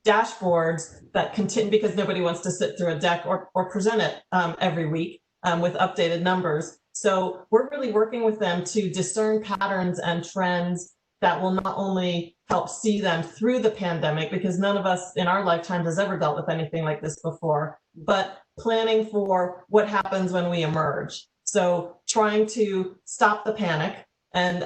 dashboards that continue, because nobody wants to sit through a deck or present it every week with updated numbers. So we're really working with them to discern patterns and trends that will not only help see them through the pandemic, because none of us in our lifetime has ever dealt with anything like this before, but planning for what happens when we emerge. So trying to stop the panic and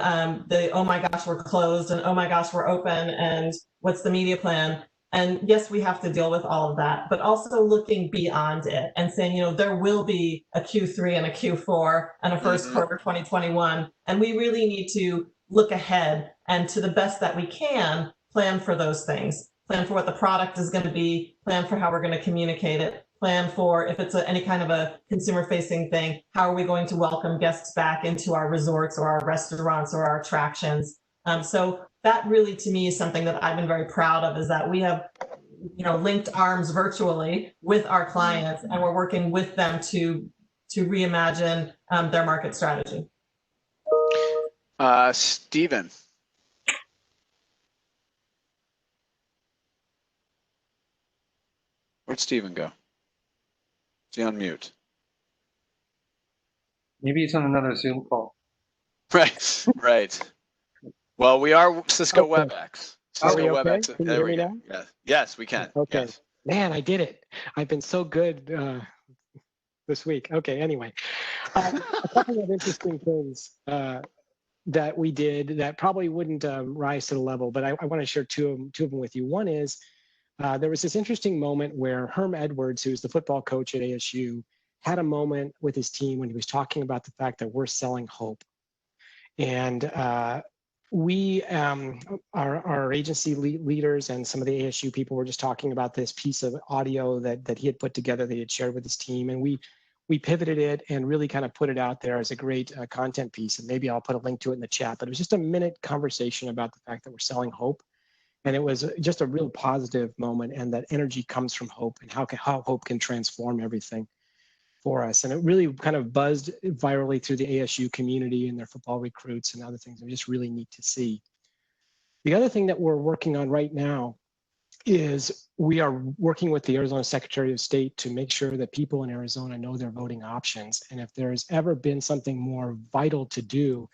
the, oh my gosh, we're closed, and oh my gosh, we're open, and what's the media plan? And yes, we have to deal with all of that, but also looking beyond it and saying, there will be a Q3 and a Q4 and a first quarter 2021. And we really need to look ahead and, to the best that we can, plan for those things. Plan for what the product is going to be, plan for how we're going to communicate it, plan for if it's any kind of a consumer facing thing, how are we going to welcome guests back into our resorts or our restaurants or our attractions. So that really, to me, is something that I've been very proud of, is that we have, linked arms virtually with our clients, and we're working with them to reimagine their market strategy. Stephen. Where'd Stephen go? Is he on mute? Maybe he's on another Zoom call. Right, right. Well, we are Cisco WebEx. Cisco Okay? WebEx. Can you There hear we me go. now? Yes. Yes, we can. Okay. Yes. Man, I did it. I've been so good this week. Okay, anyway. A couple of interesting things that we did that probably wouldn't rise to the level, but I want to share two of them with you. One is there was this interesting moment where Herm Edwards, who's the football coach at ASU, had a moment with his team when he was talking about the fact that we're selling hope. And we, our agency leaders and some of the ASU people were just talking about this piece of audio that he had put together that he had shared with his team. And we pivoted it and really kind of put it out there as a great content piece. And maybe I'll put a link to it in the chat, but it was just a minute conversation about the fact that we're selling hope. And it was just a real positive moment, and that energy comes from hope, and how hope can transform everything for us. And it really kind of buzzed virally through the ASU community and their football recruits and other things. It was just really neat to see. The other thing that we're working on right now is we are working with the Arizona Secretary of State to make sure that people in Arizona know their voting options. And if there's ever been something more vital to do,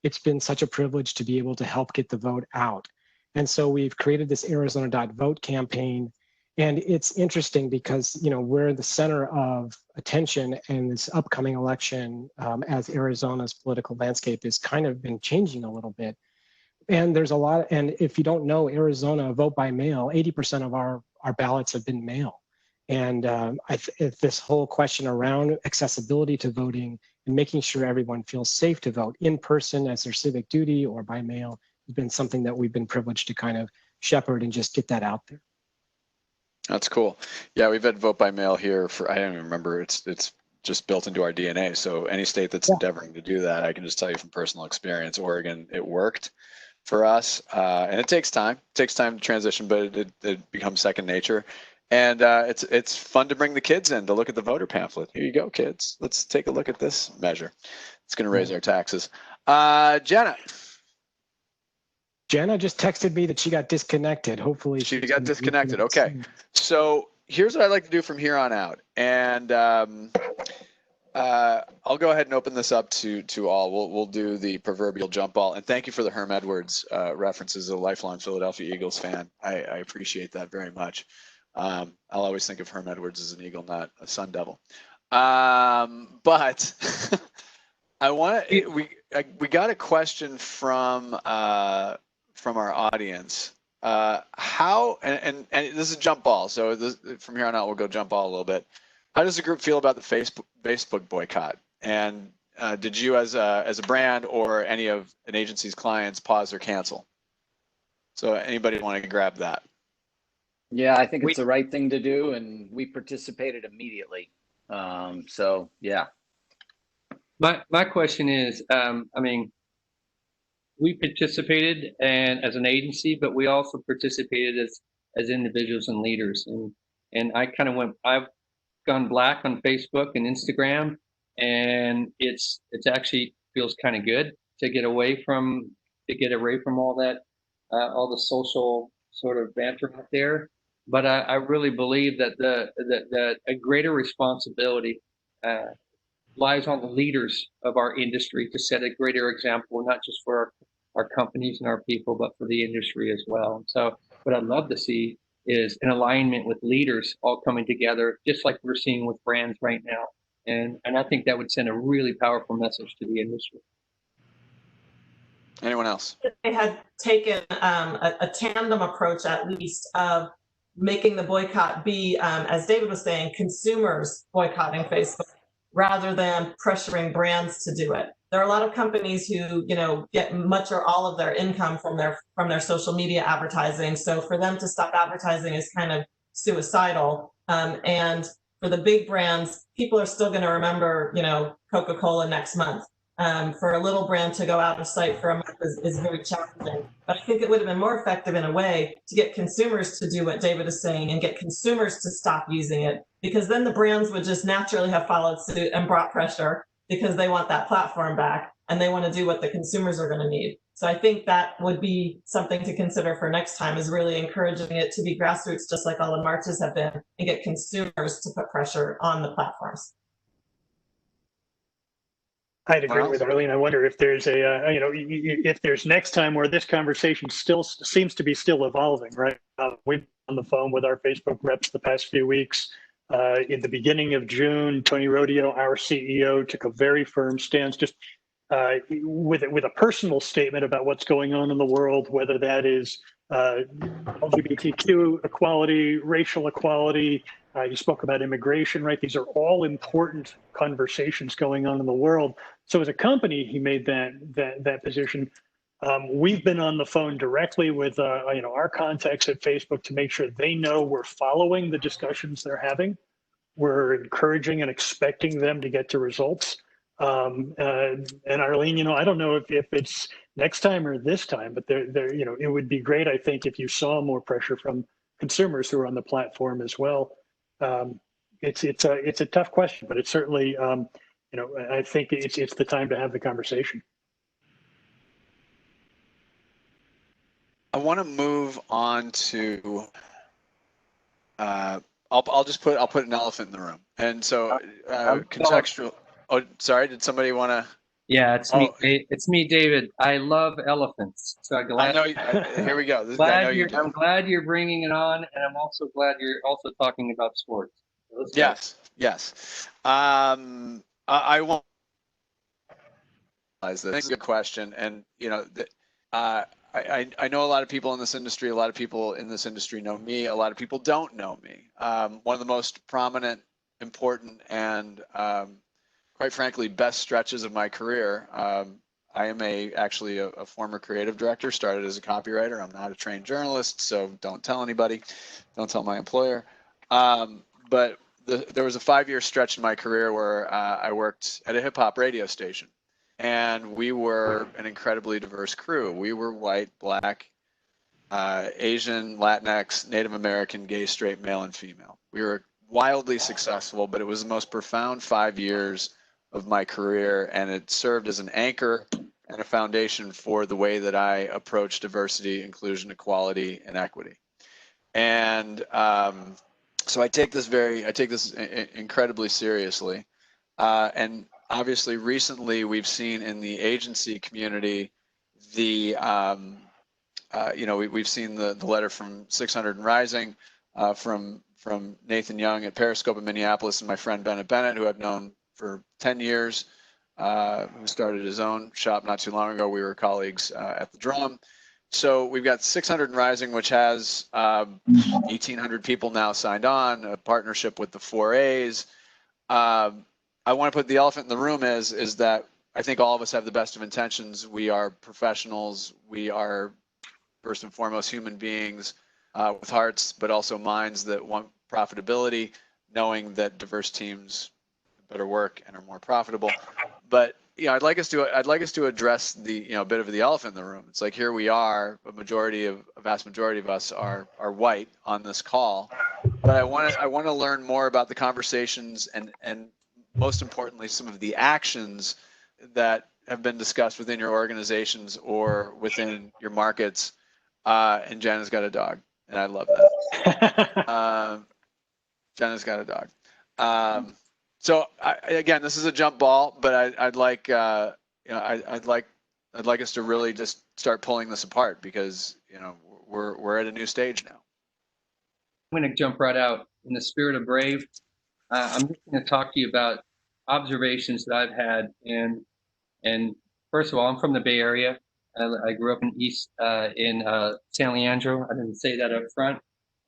it's been such a privilege to be able to help get the vote out. And so we've created this Arizona.vote campaign. And it's interesting because, we're the center of attention in this upcoming election as Arizona's political landscape has kind of been changing a little bit. And there's a lot, and if you don't know, Arizona vote by mail, 80% of our ballots have been mail. And if this whole question around accessibility to voting and making sure everyone feels safe to vote in person as their civic duty or by mail has been something that we've been privileged to kind of shepherd and just get that out there. That's cool. Yeah, we've had vote by mail here for, I don't even remember, it's just built into our DNA. So any state that's endeavoring to do that, I can just tell you from personal experience, Oregon, it worked for us. And it takes time. It takes time to transition, but it becomes second nature. And it's fun to bring the kids in to look at the voter pamphlet. Here you go, kids. Let's take a look at this measure. It's going to raise our taxes. Jenna. Jenna just texted me that she got disconnected. Hopefully she got disconnected. Okay. So here's what I'd like to do from here on out. And I'll go ahead and open this up to all. We'll do the proverbial jump ball. And thank you for the Herm Edwards references, a lifelong Philadelphia Eagles fan. I appreciate that very much. I'll always think of Herm Edwards as an Eagle, not a Sun Devil. But I want we got a question from our audience. How and this is jump ball. So from here on out, we'll go jump ball a little bit. How does the group feel about the Facebook boycott? And did you, as a brand or any of an agency's clients, pause or cancel? So anybody want to grab that? Yeah, I think it's the right thing to do, and we participated immediately. So yeah. My question is, we participated and as an agency, but we also participated as individuals and leaders. And I kind of I've gone black on Facebook and Instagram, and it's actually feels kind of good to get away from all that, all the social sort of banter out there. But I really believe that that a greater responsibility lies on the leaders of our industry to set a greater example, not just for our companies and our people, but for the industry as well. So what I'd love to see is an alignment with leaders all coming together, just like we're seeing with brands right now. And I think that would send a really powerful message to the industry. Anyone else? They had taken a tandem approach, at least, of making the boycott be, as David was saying, consumers boycotting Facebook rather than pressuring brands to do it. There are a lot of companies who, get much or all of their income from their social media advertising. So for them to stop advertising is kind of suicidal. And for the big brands, people are still going to remember, Coca-Cola next month. For a little brand to go out of sight for a month is very challenging. But I think it would have been more effective in a way to get consumers to do what David is saying and get consumers to stop using it, because then the brands would just naturally have followed suit and brought pressure because they want that platform back and they want to do what the consumers are going to need. So I think that would be something to consider for next time, is really encouraging it to be grassroots, just like all the marches have been, and get consumers to put pressure on the platforms. I'd agree with Arlene. I wonder if there's if there's next time where this conversation still seems to be still evolving, right? We've been on the phone with our Facebook reps the past few weeks. In the beginning of June, Tony Rodeo, our CEO, took a very firm stance, just with a personal statement about what's going on in the world, whether that is LGBTQ equality, racial equality. You spoke about immigration, right? These are all important conversations going on in the world. So as a company, he made that position. We've been on the phone directly with our contacts at Facebook to make sure they know we're following the discussions they're having. We're encouraging and expecting them to get to results. And Arlene, I don't know if it's next time or this time, but it would be great, I think, if you saw more pressure from consumers who are on the platform as well. It's a tough question, but it's certainly, I think it's the time to have the conversation. I want to move on to, I'll put an elephant in the room. And so contextual, oh, sorry, did somebody want to? Yeah, it's me. It's me, David. I love elephants. So I know. Here we go. I'm glad you're bringing it on, and I'm also glad you're also talking about sports. Yes. I want to this. This is a good question, and I know a lot of people in this industry. A lot of people in this industry know me. A lot of people don't know me. One of the most prominent, important, and quite frankly, best stretches of my career. I am actually a former creative director, started as a copywriter. I'm not a trained journalist, so don't tell anybody. Don't tell my employer. But there was a 5-year stretch in my career where I worked at a hip hop radio station. And we were an incredibly diverse crew. We were white, black, Asian, Latinx, Native American, gay, straight, male, and female. We were wildly successful, but it was the most profound 5 years of my career, and it served as an anchor and a foundation for the way that I approach diversity, inclusion, equality, and equity. And so I take this incredibly seriously. And obviously, recently we've seen in the agency community we've seen the letter from 600 and Rising, from Nathan Young at Periscope in Minneapolis, and my friend Bennett, who I've known for 10 years, who started his own shop not too long ago. We were colleagues at the Drum. So we've got 600 and Rising, which has 1,800 people now signed on, a partnership with the 4As. I want to put the elephant in the room is that I think all of us have the best of intentions. We are professionals. We are first and foremost human beings with hearts, but also minds that want profitability, knowing that diverse teams better work and are more profitable. But I'd like us to address the bit of the elephant in the room. It's like, here we are, a vast majority of us are white on this call, but I want to learn more about the conversations and most importantly, some of the actions that have been discussed within your organizations or within your markets. And Jenna's got a dog, and I love that. Jenna's got a dog. So again, this is a jump ball, but I'd like us to really just start pulling this apart, because we're at a new stage now. I'm going to jump right out in the spirit of brave. I'm just going to talk to you about observations that I've had, and first of all, I'm from the Bay Area. I grew up in San Leandro. I didn't say that up front,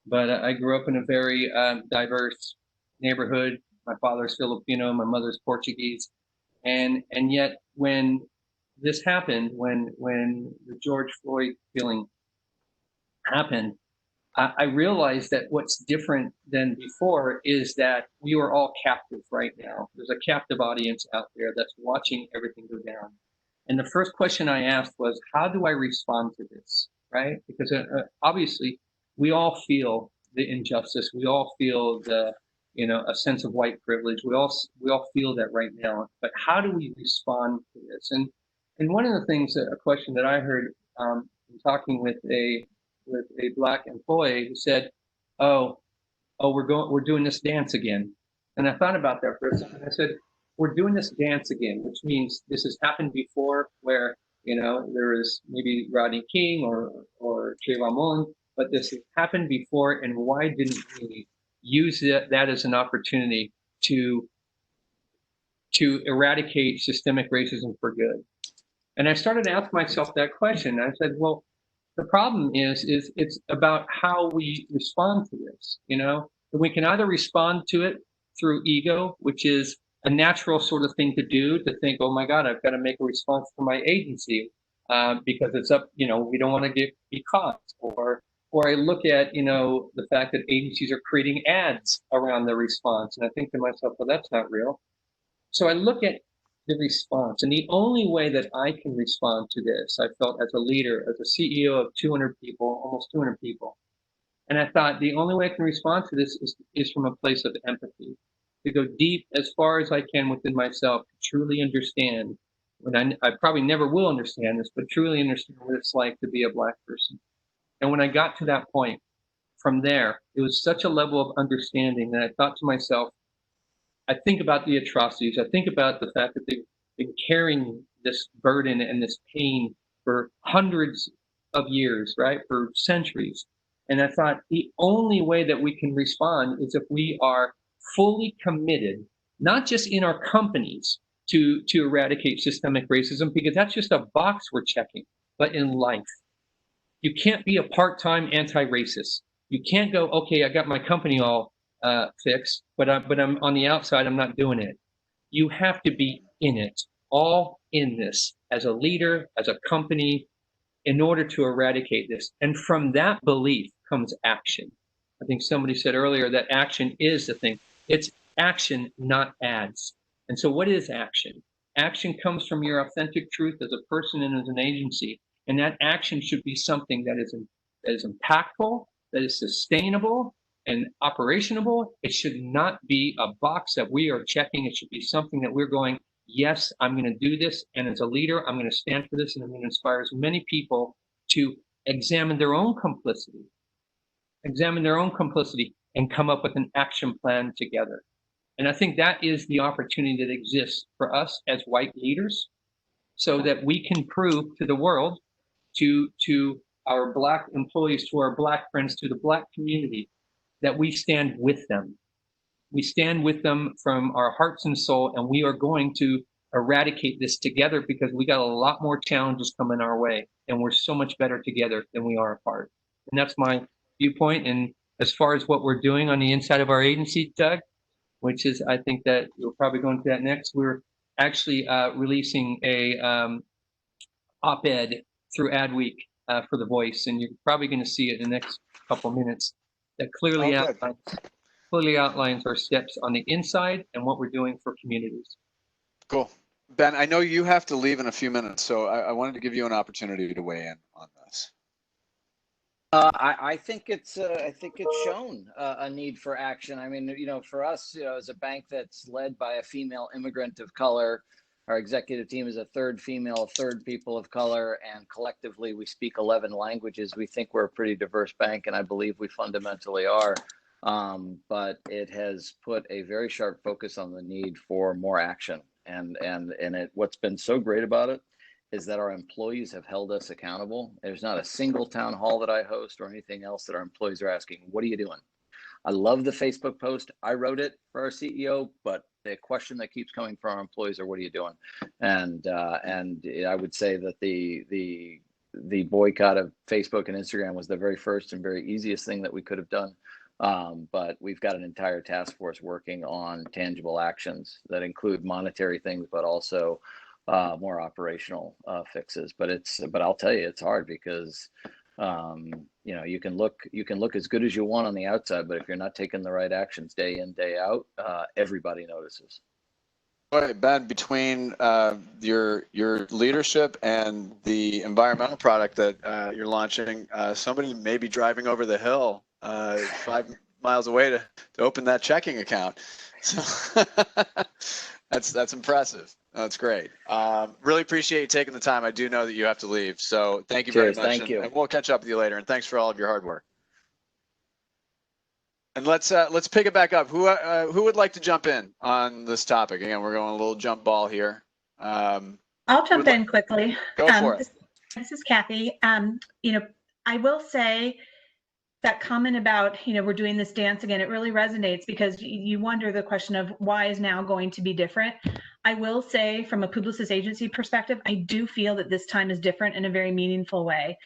but I grew up in a very diverse neighborhood. My father's Filipino, my mother's Portuguese, and yet when this happened, when the George Floyd killing happened, I realized that what's different than before is that we are all captive right now. There's a captive audience out there that's watching everything go down. And the first question I asked was, how do I respond to this, right? Because obviously we all feel the injustice. We all feel a sense of white privilege. We all feel that right now. But how do we respond to this? And one of the things, a question that I heard in talking with a Black employee who said, "Oh, we're doing this dance again." And I thought about that for a second. I said, we're doing this dance again, which means this has happened before where, there is maybe Rodney King or Trayvon Mullen, but this has happened before. And why didn't we use that as an opportunity to eradicate systemic racism for good? And I started to ask myself that question. I said, well, the problem is it's about how we respond to this. We can either respond to it through ego, which is a natural sort of thing to do, to think, oh my God, I've got to make a response to my agency because it's up, we don't want to be caught. Or I look at, the fact that agencies are creating ads around the response. And I think to myself, well, that's not real. So I look at the response. And the only way that I can respond to this, I felt as a leader, as a CEO of 200 people, almost 200 people. And I thought the only way I can respond to this is from a place of empathy, to go deep as far as I can within myself, to truly understand when I probably never will understand this, but truly understand what it's like to be a Black person. And when I got to that point, from there, it was such a level of understanding that I thought to myself, I think about the atrocities. I think about the fact that they've been carrying this burden and this pain for hundreds of years, right? For centuries. And I thought the only way that we can respond is if we are fully committed, not just in our companies to eradicate systemic racism, because that's just a box we're checking, but in life. You can't be a part-time anti-racist. You can't go, okay, I got my company all fixed, but I'm on the outside, I'm not doing it. You have to be in it, all in this, as a leader, as a company, in order to eradicate this. And from that belief comes action. I think somebody said earlier that action is the thing. It's action, not ads. And so what is action? Action comes from your authentic truth as a person and as an agency. And that action should be something that is impactful, that is sustainable and operationable. It should not be a box that we are checking. It should be something that we're going, yes, I'm going to do this. And as a leader, I'm going to stand for this. And I'm going to inspire as many people to examine their own complicity and come up with an action plan together. And I think that is the opportunity that exists for us as white leaders, so that we can prove to the world, to our Black employees, to our Black friends, to the Black community, that we stand with them. We stand with them from our hearts and soul, and we are going to eradicate this together, because we got a lot more challenges coming our way, and we're so much better together than we are apart. And that's my viewpoint. And as far as what we're doing on the inside of our agency, Doug, which is, I think that we'll probably go into that next, we're actually releasing a op-ed through Adweek for The Voice, and you're probably going to see it in the next couple of minutes, that clearly outlines our steps on the inside and what we're doing for communities. Cool. Ben, I know you have to leave in a few minutes, so I wanted to give you an opportunity to weigh in on this. I think it's shown a need for action. I mean, for us, as a bank that's led by a female immigrant of color, our executive team is a third female, a third people of color, and collectively we speak 11 languages. We think we're a pretty diverse bank, and I believe we fundamentally are. But it has put a very sharp focus on the need for more action. And what's been so great about it is that our employees have held us accountable. There's not a single town hall that I host or anything else that our employees are asking, what are you doing? I love the Facebook post. I wrote it for our CEO, but the question that keeps coming from our employees are, what are you doing? And I would say that the boycott of Facebook and Instagram was the very first and very easiest thing that we could have done. But we've got an entire task force working on tangible actions that include monetary things, but also more operational fixes. But I'll tell you, it's hard because you know, you can look as good as you want on the outside, but if you're not taking the right actions day in, day out, everybody notices. All right, Ben, between your leadership and the environmental product that you're launching, somebody may be driving over the hill 5 miles away to open that checking account. So that's impressive. That's great. Really appreciate you taking the time. I do know that you have to leave, so thank you very much. Thank you. And we'll catch up with you later. And thanks for all of your hard work. And let's pick it back up. Who would like to jump in on this topic? Again, we're going a little jump ball here. I'll jump in quickly. Go for it. This is Kathy. You know, I will say that comment about, you know, we're doing this dance again, it really resonates because you wonder the question of why is now going to be different. I will say from a Publicis agency perspective, I do feel that this time is different in a very meaningful way.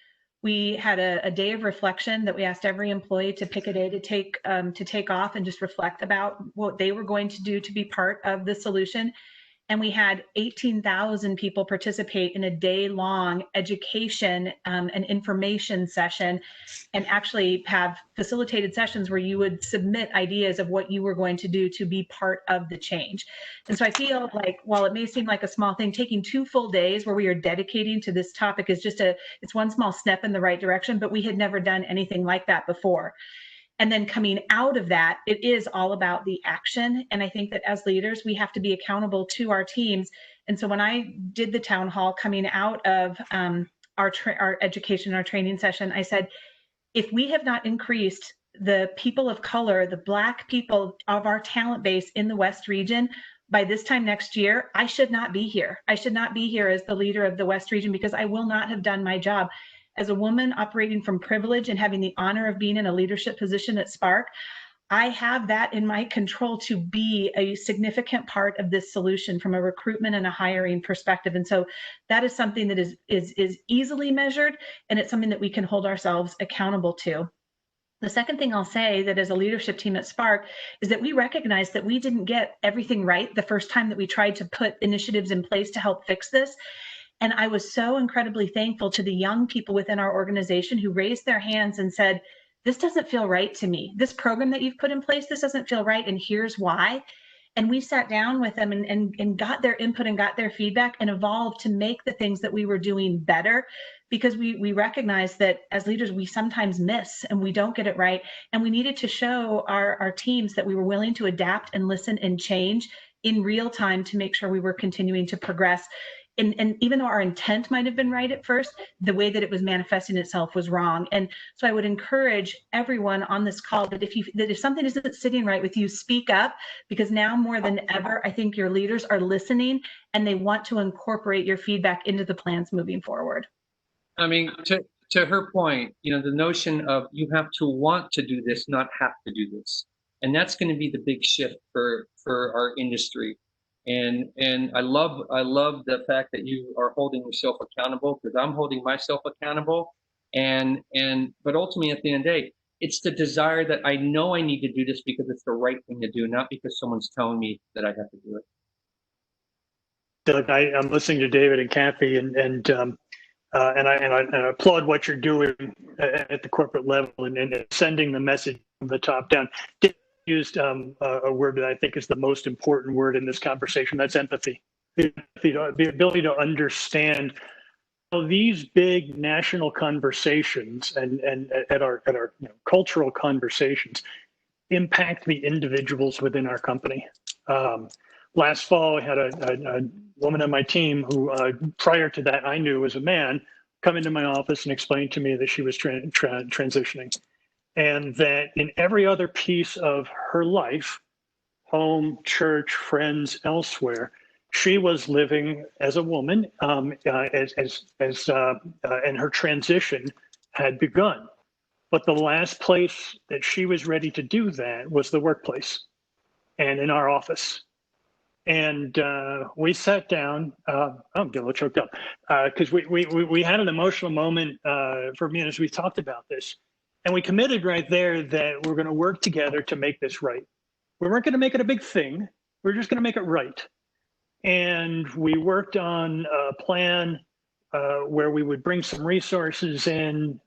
We had a day of reflection that we asked every employee to pick a day to take off and just reflect about what they were going to do to be part of the solution. And we had 18,000 people participate in a day-long education and information session, and actually have facilitated sessions where you would submit ideas of what you were going to do to be part of the change. And so I feel like, while it may seem like a small thing, taking 2 full days where we are dedicating to this topic is it's one small step in the right direction, but we had never done anything like that before. And then coming out of that, it is all about the action. And I think that as leaders, we have to be accountable to our teams. And so when I did the town hall coming out of our education, our training session, I said, if we have not increased the people of color, the Black people of our talent base in the West region by this time next year, I should not be here. I should not be here as the leader of the West region, because I will not have done my job. As a woman operating from privilege and having the honor of being in a leadership position at Spark, I have that in my control to be a significant part of this solution from a recruitment and a hiring perspective. And so that is something that is easily measured, and it's something that we can hold ourselves accountable to. The second thing I'll say, that as a leadership team at Spark, is that we recognize that we didn't get everything right the first time that we tried to put initiatives in place to help fix this. And I was so incredibly thankful to the young people within our organization who raised their hands and said, this doesn't feel right to me. This program that you've put in place, this doesn't feel right, and here's why. And we sat down with them and got their input and got their feedback and evolved to make the things that we were doing better, because we recognize that as leaders, we sometimes miss and we don't get it right. And we needed to show our teams that we were willing to adapt and listen and change in real time to make sure we were continuing to progress. And even though our intent might have been right at first, the way that it was manifesting itself was wrong. And so I would encourage everyone on this call that if something isn't sitting right with you, speak up, because now more than ever, I think your leaders are listening and they want to incorporate your feedback into the plans moving forward. I mean, to her point, you know, the notion of you have to want to do this, not have to do this. And that's going to be the big shift for our industry. And I love the fact that you are holding yourself accountable, because I'm holding myself accountable. But ultimately, at the end of the day, it's the desire that I know I need to do this because it's the right thing to do, not because someone's telling me that I have to do it. Doug, I'm listening to David and Kathy, and I applaud what you're doing at the corporate level and sending the message from the top down. Used a word that I think is the most important word in this conversation. That's empathy. The ability to understand how these big national conversations and at our cultural conversations impact the individuals within our company. Last fall, I had a woman on my team who, prior to that, I knew was a man, come into my office and explain to me that she was transitioning. And that in every other piece of her life, home, church, friends, elsewhere, she was living as a woman, and her transition had begun. But the last place that she was ready to do that was the workplace and in our office. And we sat down. I'm getting a little choked up because we had an emotional moment for me as we talked about this. And we committed right there that we're going to work together to make this right. We weren't going to make it a big thing. We're just going to make it right. And we worked on a plan where we would bring some resources in,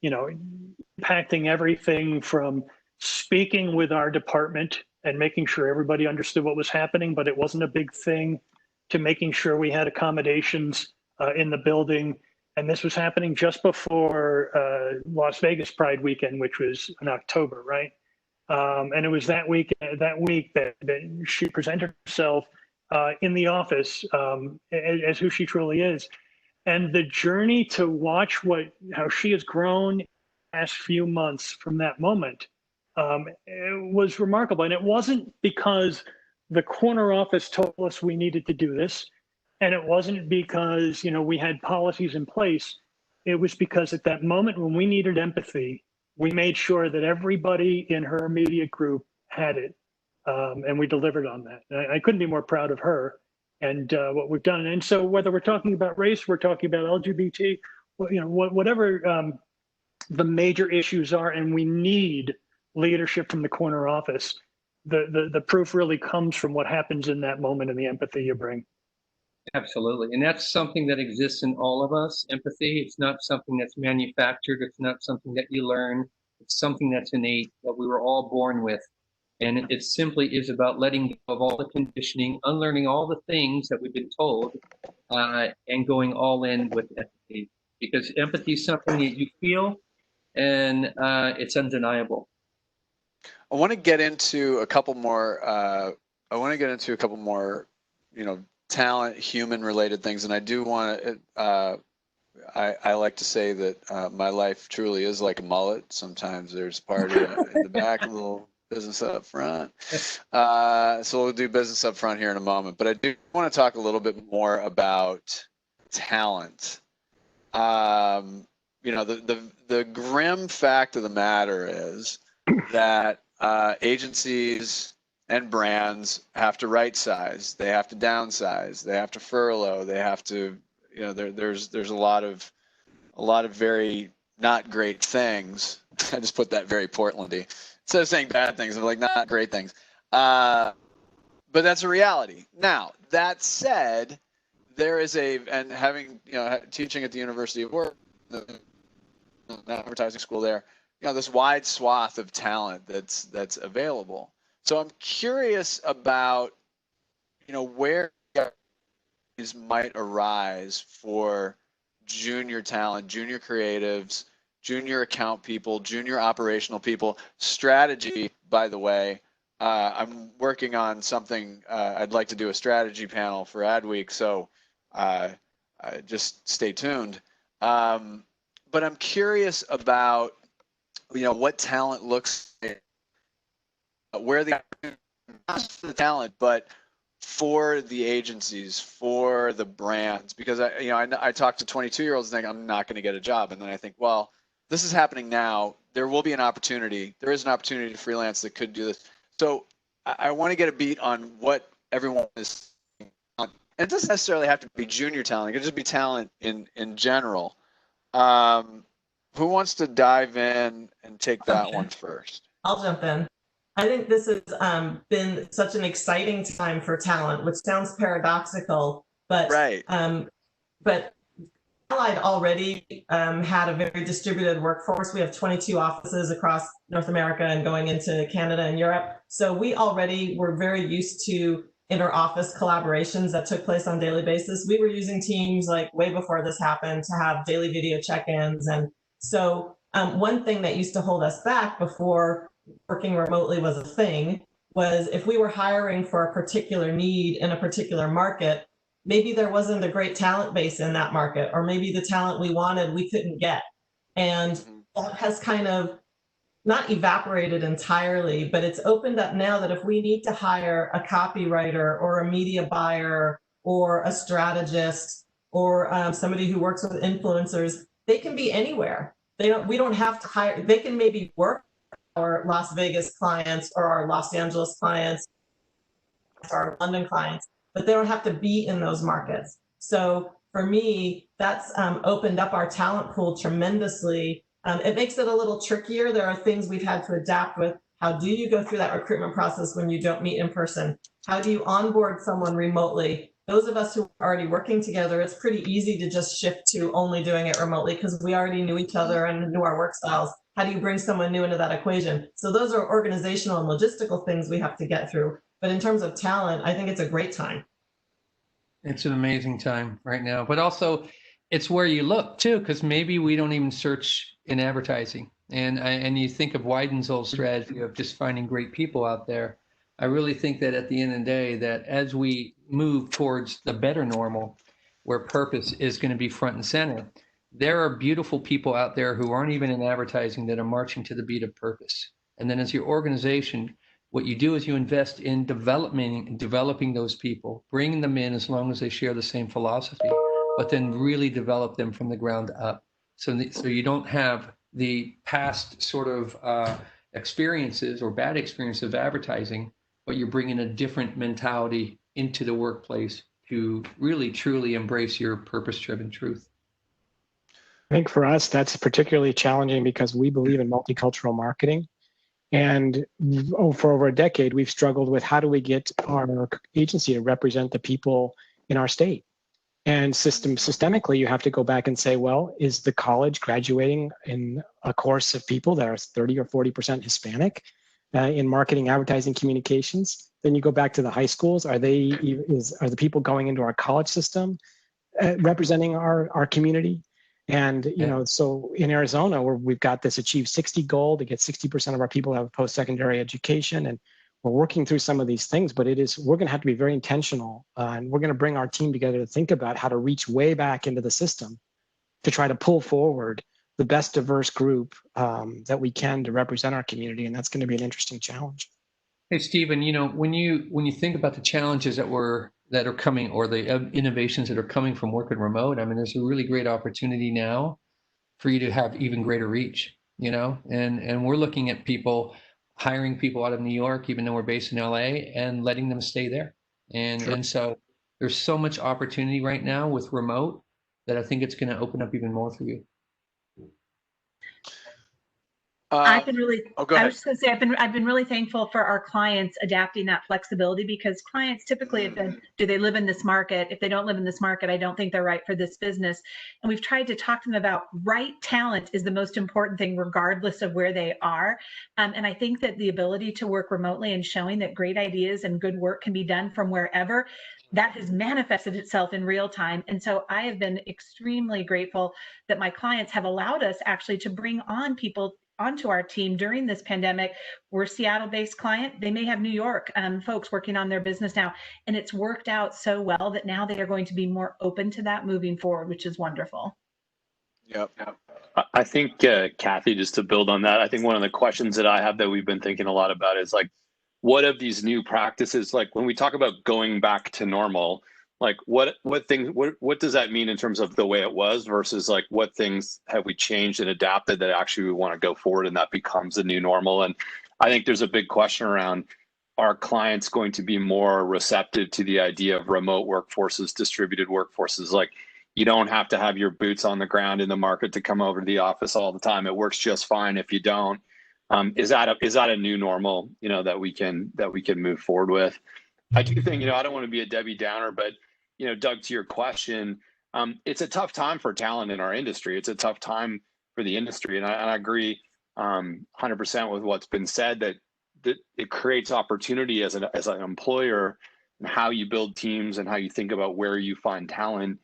impacting everything from speaking with our department and making sure everybody understood what was happening, but it wasn't a big thing, to making sure we had accommodations in the building. And this was happening just before Las Vegas Pride weekend, which was in October, right? And it was that week that she presented herself in the office as who she truly is. And the journey to watch how she has grown in the past few months from that moment, it was remarkable. And it wasn't because the corner office told us we needed to do this, and it wasn't because we had policies in place. It was because at that moment when we needed empathy, we made sure that everybody in her immediate group had it, and we delivered on that. And I couldn't be more proud of her and what we've done. And so whether we're talking about race, we're talking about LGBT, whatever the major issues are, and we need leadership from the corner office, the proof really comes from what happens in that moment and the empathy you bring. Absolutely. And that's something that exists in all of us, empathy. It's not something that's manufactured. It's not something that you learn. It's something that's innate, that we were all born with. And it simply is about letting go of all the conditioning, unlearning all the things that we've been told, and going all in with empathy. Because empathy is something that you feel, and it's undeniable. I want to get into a couple more. Talent, human-related things, and I do want to. I like to say that my life truly is like a mullet. Sometimes there's a party in the back, a little business up front. So we'll do business up front here in a moment. But I do want to talk a little bit more about talent. The grim fact of the matter is that agencies and brands have to right size, they have to downsize, they have to furlough, they have to, there's a lot of very not great things. I just put that very Portlandy. Instead of saying bad things, I'm like, not great things. But that's a reality. Now, that said, there is teaching at the University of Work, the advertising school there, this wide swath of talent that's available. So I'm curious about, where these might arise for junior talent, junior creatives, junior account people, junior operational people. Strategy, by the way, I'm working on something. I'd like to do a strategy panel for Adweek, so just stay tuned. But I'm curious about, what talent looks like, where the not for the talent, but for the agencies, for the brands, because I talk to 22-year-olds and think I'm not going to get a job, and then I think, well, this is happening now. There will be an opportunity. There is an opportunity to freelance that could do this. So I want to get a beat on what everyone is. And it doesn't necessarily have to be junior talent. It could just be talent in general. Who wants to dive in and take that one first? I'll jump in. I think this has been such an exciting time for talent, which sounds paradoxical, but right. But Allied already had a very distributed workforce. We have 22 offices across North America and going into Canada and Europe. So we already were very used to inter-office collaborations that took place on a daily basis. We were using Teams like way before this happened to have daily video check-ins. And so one thing that used to hold us back before working remotely was a thing was if we were hiring for a particular need in a particular market, maybe there wasn't a great talent base in that market, or maybe the talent we wanted we couldn't get. And that has kind of not evaporated entirely, but it's opened up now that if we need to hire a copywriter or a media buyer or a strategist or somebody who works with influencers, they can be anywhere. We don't have to hire, they can maybe work our Las Vegas clients or our Los Angeles clients our London clients, but they don't have to be in those markets. So for me, that's opened up our talent pool tremendously. It makes it a little trickier. There are things we've had to adapt with. How do you go through that recruitment process when you don't meet in person? How do you onboard someone remotely? Those of us who are already working together, it's pretty easy to just shift to only doing it remotely because we already knew each other and knew our work styles. How do you bring someone new into that equation? So those are organizational and logistical things we have to get through. But in terms of talent, I think it's a great time. It's an amazing time right now, but also it's where you look too, because maybe we don't even search in advertising. And you think of Wyden's old strategy of just finding great people out there. I really think that at the end of the day, that as we move towards the better normal, where purpose is going to be front and center, there are beautiful people out there who aren't even in advertising that are marching to the beat of purpose. And then as your organization, what you do is you invest in developing those people, bringing them in as long as they share the same philosophy, but then really develop them from the ground up. So you don't have the past sort of experiences or bad experiences of advertising, but you're bringing a different mentality into the workplace to really truly embrace your purpose-driven truth. I think for us, that's particularly challenging because we believe in multicultural marketing. And for over a decade, we've struggled with how do we get our agency to represent the people in our state? And systemically, you have to go back and say, well, is the college graduating in a course of people that are 30 or 40% Hispanic in marketing, advertising, communications? Then you go back to the high schools. Are the people going into our college system representing our community? And, you know, so in Arizona, where we've got this Achieve 60 goal to get 60% of our people to have post-secondary education. And we're working through some of these things, but we're going to have to be very intentional. And we're going to bring our team together to think about how to reach way back into the system to try to pull forward the best diverse group that we can to represent our community. And that's going to be an interesting challenge. Hey, Stephen, you know, when you think about the challenges that are coming, or the innovations that are coming from working remote, I mean, there's a really great opportunity now for you to have even greater reach, you know, and we're looking at hiring people out of New York, even though we're based in LA, and letting them stay there. And so there's so much opportunity right now with remote that I think it's going to open up even more for you. I've been really, go ahead. I was just going to say, I've been really thankful for our clients adapting that flexibility, because clients typically have been, do they live in this market? If they don't live in this market, I don't think they're right for this business. And we've tried to talk to them about right talent is the most important thing, regardless of where they are. And I think that the ability to work remotely and showing that great ideas and good work can be done from wherever, that has manifested itself in real time. And so I have been extremely grateful that my clients have allowed us actually to bring on people onto our team during this pandemic. We're a Seattle-based client. They may have New York folks working on their business now, and it's worked out so well that now they are going to be more open to that moving forward, which is wonderful. Yep. I think, Kathy, just to build on that, I think one of the questions that I have that we've been thinking a lot about is like, what of these new practices, like when we talk about going back to normal, like what does that mean in terms of the way it was versus like what things have we changed and adapted that actually we want to go forward and that becomes the new normal? And I think there's a big question around, are clients going to be more receptive to the idea of remote workforces, distributed workforces? Like, you don't have to have your boots on the ground in the market to come over to the office all the time. It works just fine if you don't. Is that a new normal, you know, that we can move forward with? I do think, you know, I don't want to be a Debbie Downer, but you know, Doug, to your question, it's a tough time for talent in our industry. It's a tough time for the industry, and I agree 100% with what's been said, that it creates opportunity as an employer, and how you build teams and how you think about where you find talent.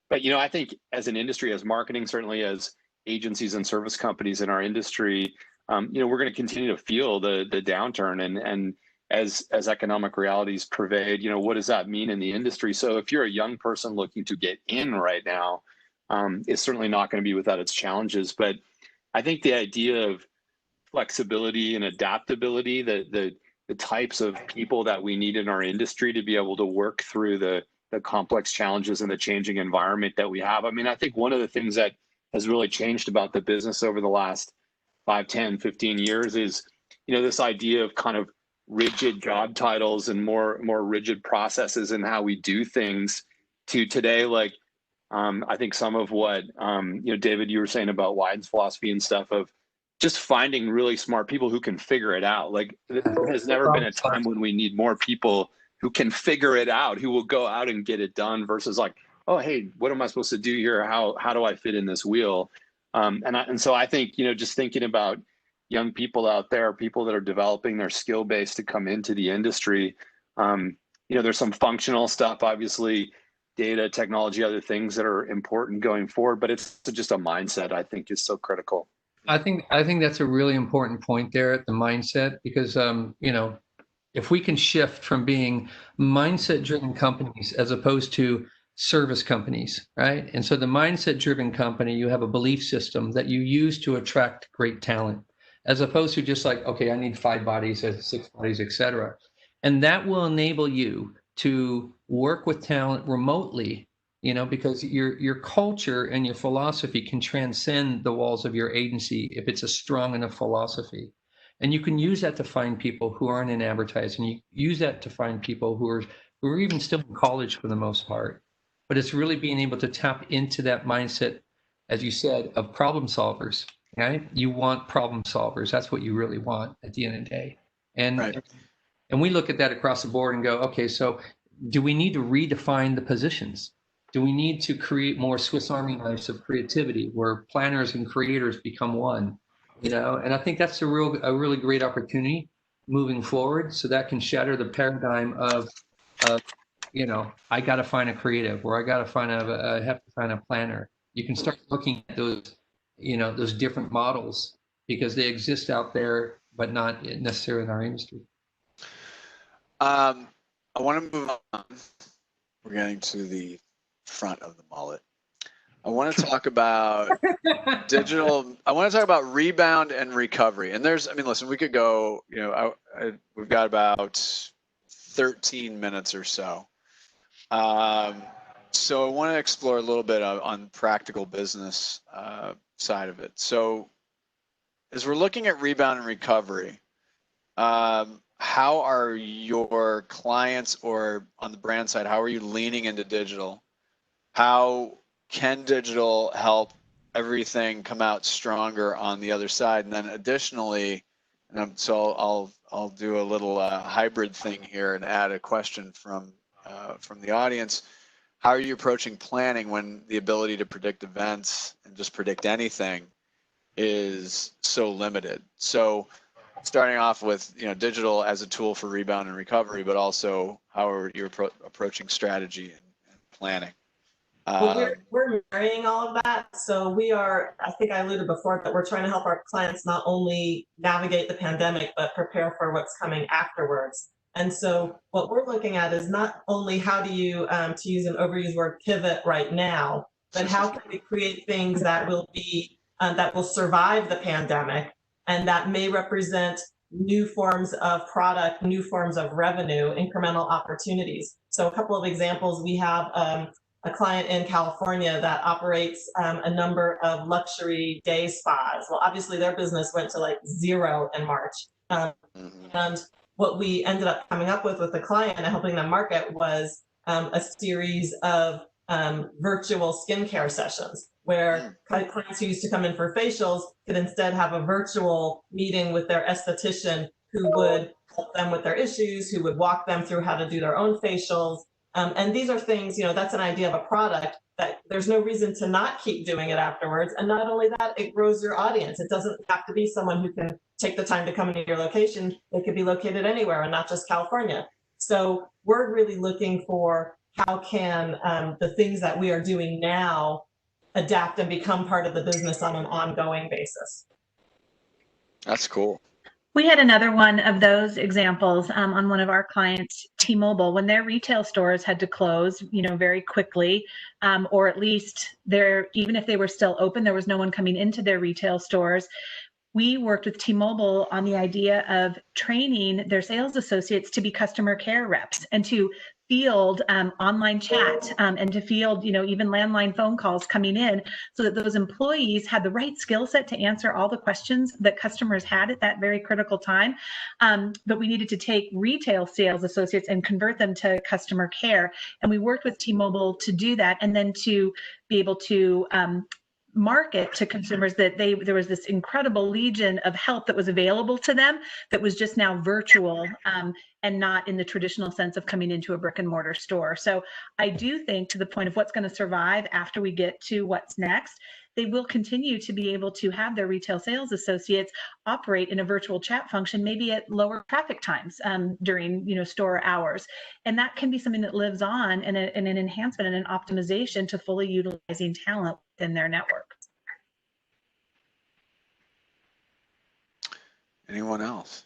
But you know, I think as an industry, as marketing, certainly as agencies and service companies in our industry, you know, we're going to continue to feel the downturn, and as economic realities pervade, you know, what does that mean in the industry? So if you're a young person looking to get in right now, it's certainly not going to be without its challenges. But I think the idea of flexibility and adaptability, the types of people that we need in our industry to be able to work through the complex challenges and the changing environment that we have. I mean, I think one of the things that has really changed about the business over the last 5, 10, 15 years is, you know, this idea of kind of rigid job titles and more rigid processes in how we do things to today, like I think some of what David, you were saying about Wyden's philosophy and stuff of just finding really smart people who can figure it out. Like there has never been a time when we need more people who can figure it out, who will go out and get it done versus like, oh, hey, what am I supposed to do here? How do I fit in this wheel? And so I think, just thinking about young people out there, people that are developing their skill base to come into the industry, there's some functional stuff, obviously, data, technology, other things that are important going forward, but it's just a mindset I think is so critical. I think that's a really important point there at the mindset, because if we can shift from being mindset driven companies as opposed to service companies, right? And so the mindset driven company, you have a belief system that you use to attract great talent, as opposed to just like, okay, I need 5 bodies, 6 bodies, etc. And that will enable you to work with talent remotely, because your culture and your philosophy can transcend the walls of your agency if it's a strong enough philosophy. And you can use that to find people who aren't in advertising. You use that to find people who are even still in college for the most part. But it's really being able to tap into that mindset, as you said, of problem solvers. Right? You want problem solvers. That's what you really want at the end of the day. And right. And we look at that across the board and go, okay, so do we need to redefine the positions? Do we need to create more Swiss Army knives of creativity where planners and creators become one? And I think that's a really great opportunity moving forward, so that can shatter the paradigm of I got to find a creative, or I have to find a planner. You can start looking at those different models, because they exist out there, but not necessarily in our industry. I want to move on. We're getting to the front of the mullet. I want to talk about digital. I want to talk about rebound and recovery. And listen, we could go, we've got about 13 minutes or so. So I want to explore a little bit on practical business side of it. So as we're looking at rebound and recovery, how are your clients, or on the brand side, how are you leaning into digital? How can digital help everything come out stronger on the other side? And then additionally, so I'll do a little hybrid thing here and add a question from the audience. How are you approaching planning when the ability to predict events and just predict anything is so limited? So starting off with digital as a tool for rebound and recovery, but also how are you approaching strategy and planning? Well, we're marrying all of that. So we are, I think I alluded before, that we're trying to help our clients not only navigate the pandemic, but prepare for what's coming afterwards. And so what we're looking at is not only how do you, to use an overused word, pivot right now, but how can we create things that will be, that will survive the pandemic, and that may represent new forms of product, new forms of revenue, incremental opportunities. So a couple of examples, we have a client in California that operates a number of luxury day spas. Well, obviously their business went to like 0 in March. And what we ended up coming up with the client and helping them market was a series of virtual skincare sessions, where clients who used to come in for facials could instead have a virtual meeting with their esthetician, who would help them with their issues, who would walk them through how to do their own facials. And these are things, that's an idea of a product that there's no reason to not keep doing it afterwards. And not only that, it grows your audience. It doesn't have to be someone who can take the time to come into your location. They could be located anywhere and not just California. So we're really looking for how can the things that we are doing now adapt and become part of the business on an ongoing basis. That's cool. We had another one of those examples on one of our clients, T-Mobile, when their retail stores had to close, very quickly, or at least even if they were still open, there was no one coming into their retail stores. We worked with T-Mobile on the idea of training their sales associates to be customer care reps and to field online chat and to field, even landline phone calls coming in, so that those employees had the right skill set to answer all the questions that customers had at that very critical time. But we needed to take retail sales associates and convert them to customer care. And we worked with T-Mobile to do that, and then to be able to market to consumers that there was this incredible legion of help that was available to them that was just now virtual and not in the traditional sense of coming into a brick and mortar store. So I do think, to the point of what's going to survive after we get to what's next, they will continue to be able to have their retail sales associates operate in a virtual chat function, maybe at lower traffic times during store hours. And that can be something that lives on, and an enhancement and an optimization to fully utilizing talent within their network. Anyone else?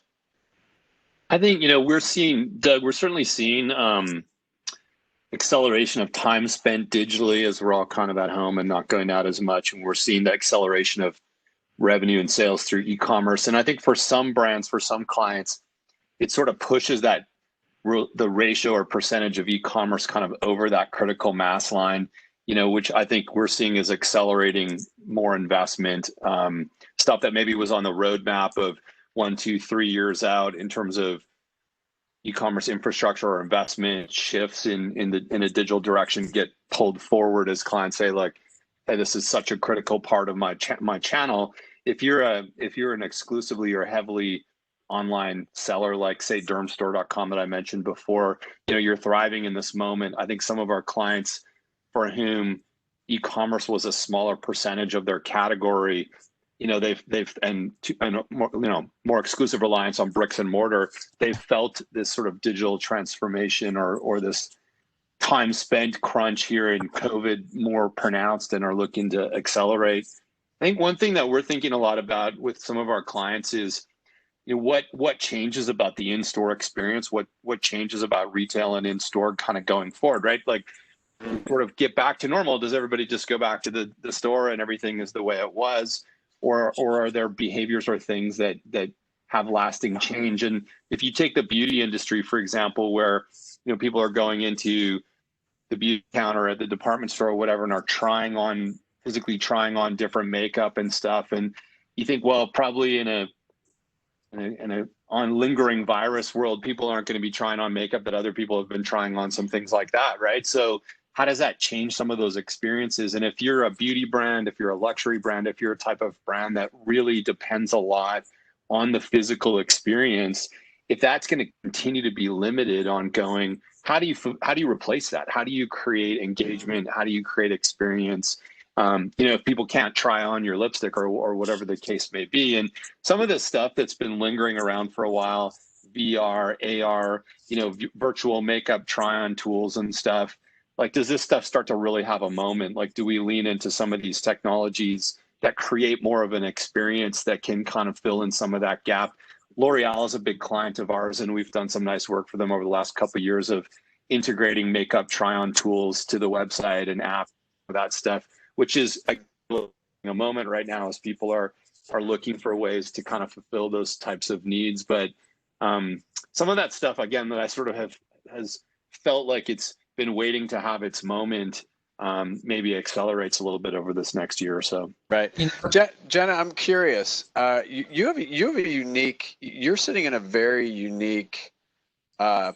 I think, we're seeing, Doug, we're certainly seeing acceleration of time spent digitally as we're all kind of at home and not going out as much. And we're seeing the acceleration of revenue and sales through e-commerce. And I think for some brands, for some clients, it sort of pushes the ratio or percentage of e-commerce kind of over that critical mass line, which I think we're seeing is accelerating more investment, stuff that maybe was on the roadmap of 1, 2, 3 years out in terms of e-commerce infrastructure or investment shifts in a digital direction get pulled forward as clients say, like, hey, this is such a critical part of my channel. If you're an exclusively or heavily online seller, like say dermstore.com that I mentioned before, you're thriving in this moment. I think some of our clients for whom e-commerce was a smaller percentage of their category, they've more exclusive reliance on bricks and mortar, they've felt this sort of digital transformation or this time spent crunch here in COVID more pronounced and are looking to accelerate. I think one thing that we're thinking a lot about with some of our clients is what changes about the in-store experience, what changes about retail and in-store kind of going forward, right? Like, sort of get back to normal. Does everybody just go back to the store and everything is the way it was? Or are there behaviors or things that have lasting change? And if you take the beauty industry, for example, where people are going into the beauty counter at the department store or whatever and are physically trying on different makeup and stuff, and you think, well, probably in a lingering virus world, people aren't going to be trying on makeup that other people have been trying on, some things like that, right? So how does that change some of those experiences? And if you're a beauty brand, if you're a luxury brand, if you're a type of brand that really depends a lot on the physical experience, if that's going to continue to be limited ongoing, how do you replace that? How do you create engagement? How do you create experience? If people can't try on your lipstick or whatever the case may be. And some of this stuff that's been lingering around for a while, VR, AR, virtual makeup try-on tools and stuff, like, does this stuff start to really have a moment? Like, do we lean into some of these technologies that create more of an experience that can kind of fill in some of that gap? L'Oreal is a big client of ours, and we've done some nice work for them over the last couple of years of integrating makeup try-on tools to the website and app, that stuff, which is a moment right now as people are looking for ways to kind of fulfill those types of needs. But some of that stuff, again, that I sort of has felt like it's been waiting to have its moment, maybe accelerates a little bit over this next year or so. Right. Jenna, I'm curious. You're sitting in a very unique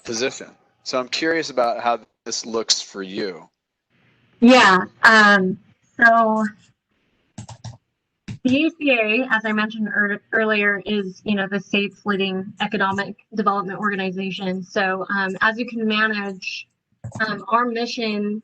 position. So I'm curious about how this looks for you. Yeah. So the ACA, as I mentioned earlier, is the state's leading economic development organization. So as you can manage, our mission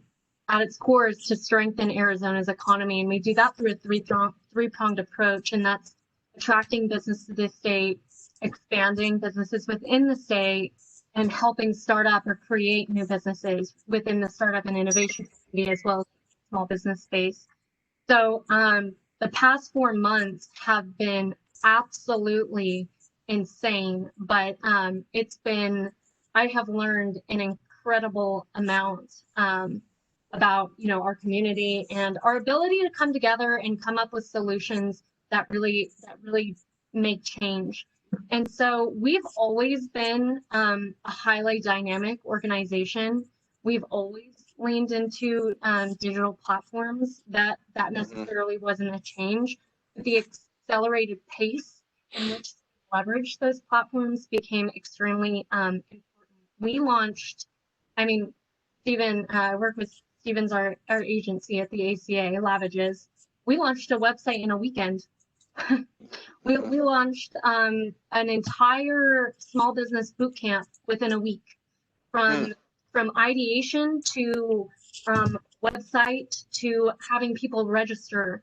at its core is to strengthen Arizona's economy, and we do that through a three-pronged approach, and that's attracting business to the state, expanding businesses within the state, and helping start up or create new businesses within the startup and innovation community, as well as small business space. So the past 4 months have been absolutely insane, but I have learned an incredible amount about our community and our ability to come together and come up with solutions that really make change. And so we've always been a highly dynamic organization. We've always leaned into digital platforms. That necessarily wasn't a change. But the accelerated pace in which we leverage those platforms became extremely important. We launched, I mean, Stephen, I work with Stephen's our agency at the ACA, Lavages. We launched a website in a weekend. we launched an entire small business boot camp within a week, from ideation to website to having people register.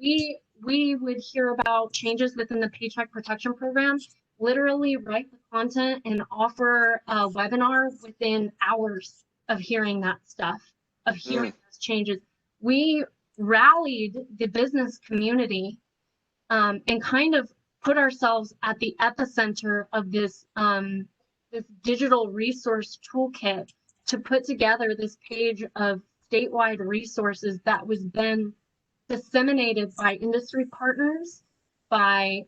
We would hear about changes within the Paycheck Protection Program, literally write the content and offer a webinar within hours of hearing that stuff, of hearing those changes. We rallied the business community and kind of put ourselves at the epicenter of this this digital resource toolkit to put together this page of statewide resources that was then disseminated by industry partners, by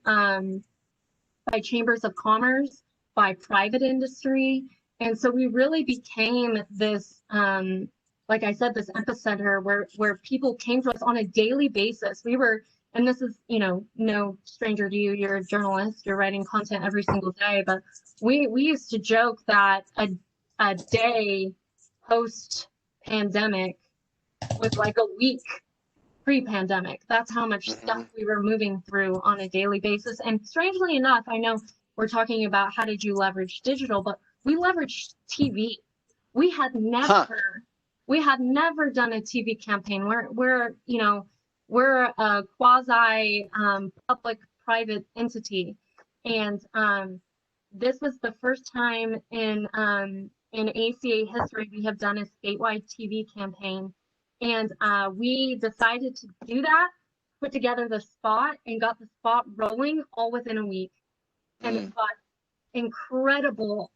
chambers of commerce, by private industry. And so we really became this, like I said, this epicenter where people came to us on a daily basis. We were, and this is, you know, no stranger to you, you're a journalist, you're writing content every single day, but we used to joke that a day post-pandemic was like a week pre-pandemic. That's how much stuff we were moving through on a daily basis. And strangely enough, I know we're talking about how did you leverage digital, but we leveraged TV. We had never done a TV campaign. We're you know, we're a quasi public private entity, and this was the first time in ACA history we have done a statewide TV campaign. And we decided to do that, put together the spot, and got the spot rolling all within a week. And it got incredible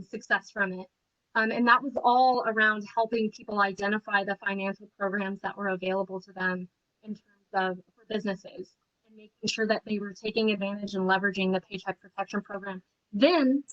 success from it. And that was all around helping people identify the financial programs that were available to them in terms of for businesses, and making sure that they were taking advantage and leveraging the Paycheck Protection Program. Then,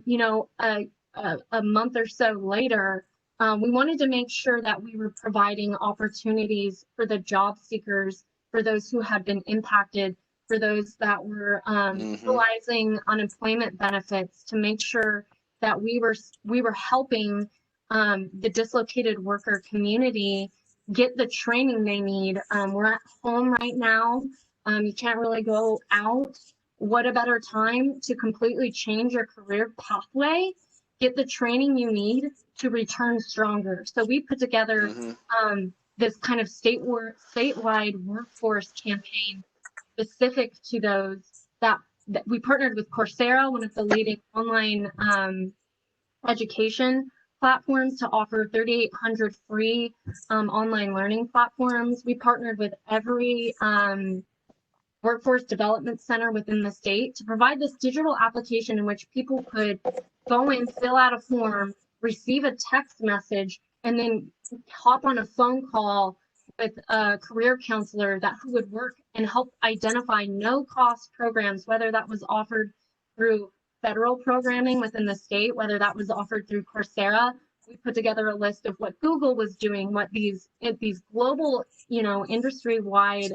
you know, a month or so later, we wanted to make sure that we were providing opportunities for the job seekers, for those who had been impacted, for those that were utilizing unemployment benefits, to make sure that we were helping the dislocated worker community get the training they need. We're at home right now. You can't really go out. What a better time to completely change your career pathway, get the training you need to return stronger. So we put together this kind of statewide workforce campaign specific to those that we partnered with Coursera, one of the leading online education platforms, to offer 3,800 free online learning platforms. We partnered with every workforce development center within the state to provide this digital application in which people could go in, fill out a form, receive a text message, and then hop on a phone call with a career counselor who would work and help identify no-cost programs, whether that was offered through federal programming within the state, whether that was offered through Coursera. We put together a list of what Google was doing, what these global, you know, industry-wide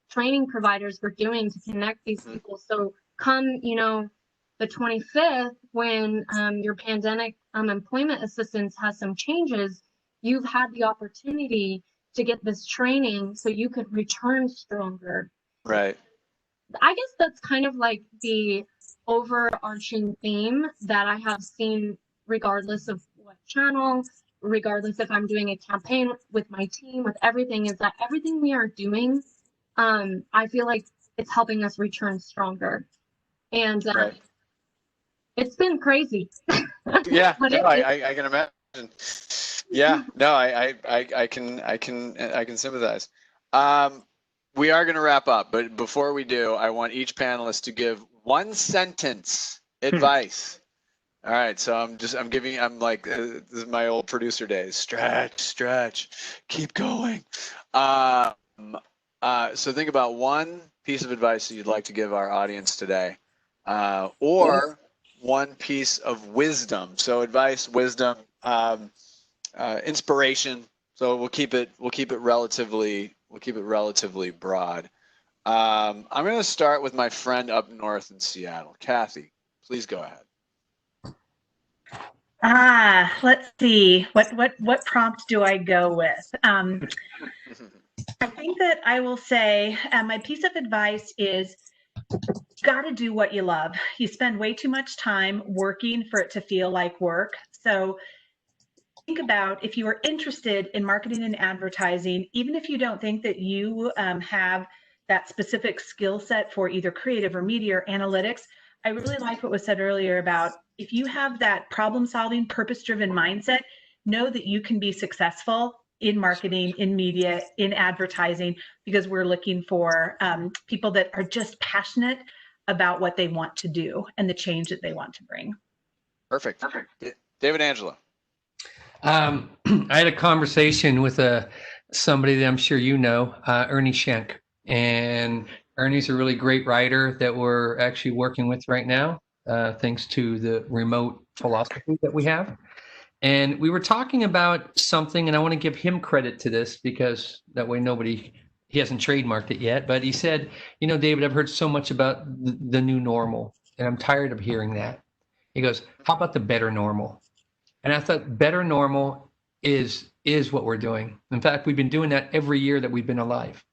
training providers were doing to connect these people. So come, you know, the 25th, when your pandemic employment assistance has some changes, you've had the opportunity to get this training so you could return stronger. Right. I guess that's kind of like the overarching theme that I have seen, regardless of what channel, regardless if I'm doing a campaign with my team, with everything, is that everything we are doing, I feel like it's helping us return stronger. And it's been crazy. Yeah, no, I can imagine. Yeah, no, I can sympathize. We are going to wrap up, but before we do, I want each panelist to give one sentence advice. All right, so I'm like, this is my old producer days. Stretch, keep going. So think about one piece of advice that you'd like to give our audience today, or one piece of wisdom. So advice, wisdom, inspiration. So we'll keep it relatively broad. I'm going to start with my friend up north in Seattle. Kathy, please go ahead. Let's see. What prompt do I go with? I think that I will say my piece of advice is got to do what you love. You spend way too much time working for it to feel like work. So think about if you are interested in marketing and advertising, even if you don't think that you have that specific skill set for either creative or media or analytics. I really like what was said earlier about if you have that problem-solving, purpose-driven mindset, know that you can be successful in marketing, in media, in advertising, because we're looking for people that are just passionate about what they want to do and the change that they want to bring. Perfect. David Angelo. I had a conversation with somebody that I'm sure you know, Ernie Schenk. And Ernie's a really great writer that we're actually working with right now, thanks to the remote philosophy that we have. And we were talking about something, and I want to give him credit to this because that way he hasn't trademarked it yet. But he said, you know, David, I've heard so much about the new normal, and I'm tired of hearing that. He goes, how about the better normal? And I thought better normal is what we're doing. In fact, we've been doing that every year that we've been alive.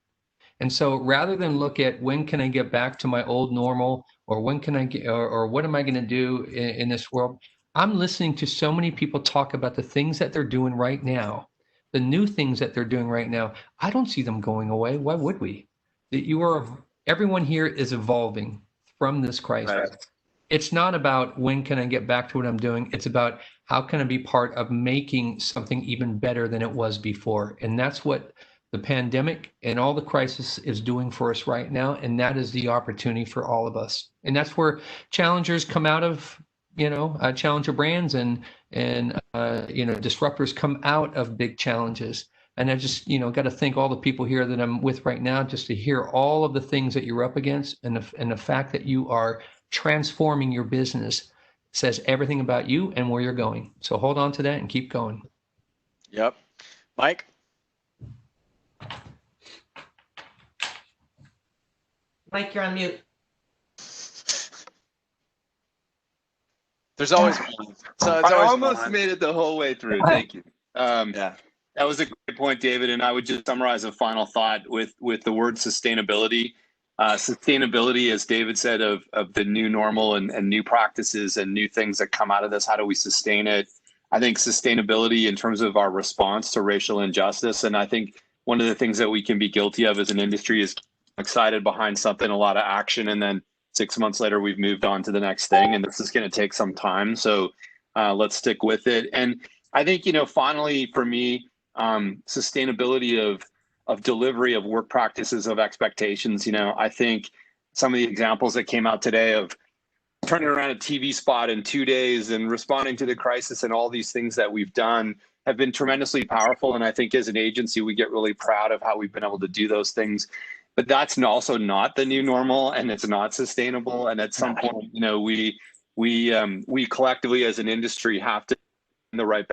And so rather than look at when can I get back to my old normal, or when can I get, or what am I going to do in this world? I'm listening to so many people talk about the things that they're doing right now, the new things that they're doing right now. I don't see them going away. Why would we? Everyone here is evolving from this crisis. Right. It's not about when can I get back to what I'm doing. It's about how can I be part of making something even better than it was before. And that's what the pandemic and all the crisis is doing for us right now. And that is the opportunity for all of us. And that's where challengers come out of, challenger brands and disruptors come out of big challenges. And I just, got to thank all the people here that I'm with right now, just to hear all of the things that you're up against, and the fact that you are transforming your business says everything about you and where you're going. So hold on to that and keep going. Yep. Mike? Mike, you're on mute. There's always one. So it's I always almost one. made it the whole way through. Thank you. Yeah. That was a great point, David. And I would just summarize a final thought with the word sustainability. Sustainability, as David said, of the new normal and new practices and new things that come out of this. How do we sustain it? I think sustainability in terms of our response to racial injustice. And I think one of the things that we can be guilty of as an industry is excited behind something, a lot of action, and then 6 months later, we've moved on to the next thing. And this is going to take some time. So let's stick with it. And I think, finally, for me, sustainability of delivery of work practices, of expectations. I think some of the examples that came out today of turning around a TV spot in 2 days and responding to the crisis and all these things that we've done have been tremendously powerful. And I think as an agency, we get really proud of how we've been able to do those things. But that's also not the new normal, and it's not sustainable. And at some point, we collectively as an industry have to in the right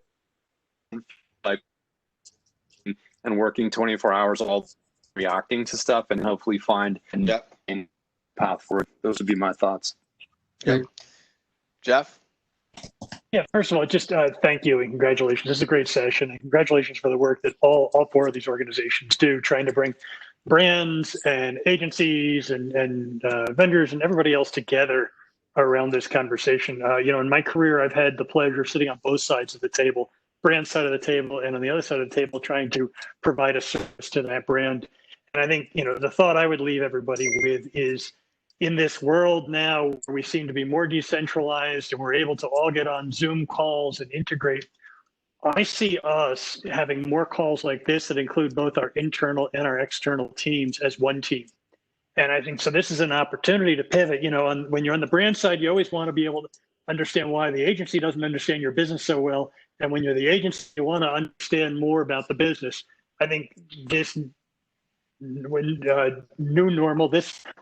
and working 24 hours all reacting to stuff and hopefully find a path forward. Those would be my thoughts. Yep. Jeff? Yeah, first of all, just thank you and congratulations. This is a great session, and congratulations for the work that all four of these organizations do, trying to bring brands and agencies and vendors and everybody else together around this conversation. In my career, I've had the pleasure of sitting on both sides of the table, brand side of the table, and on the other side of the table, trying to provide a service to that brand. And I think, the thought I would leave everybody with is, in this world now where we seem to be more decentralized and we're able to all get on Zoom calls and integrate, I see us having more calls like this that include both our internal and our external teams as one team. And I think so this is an opportunity to pivot. When you're on the brand side, you always want to be able to understand why the agency doesn't understand your business so well. And when you're the agency, you want to understand more about the business. I think this new normal,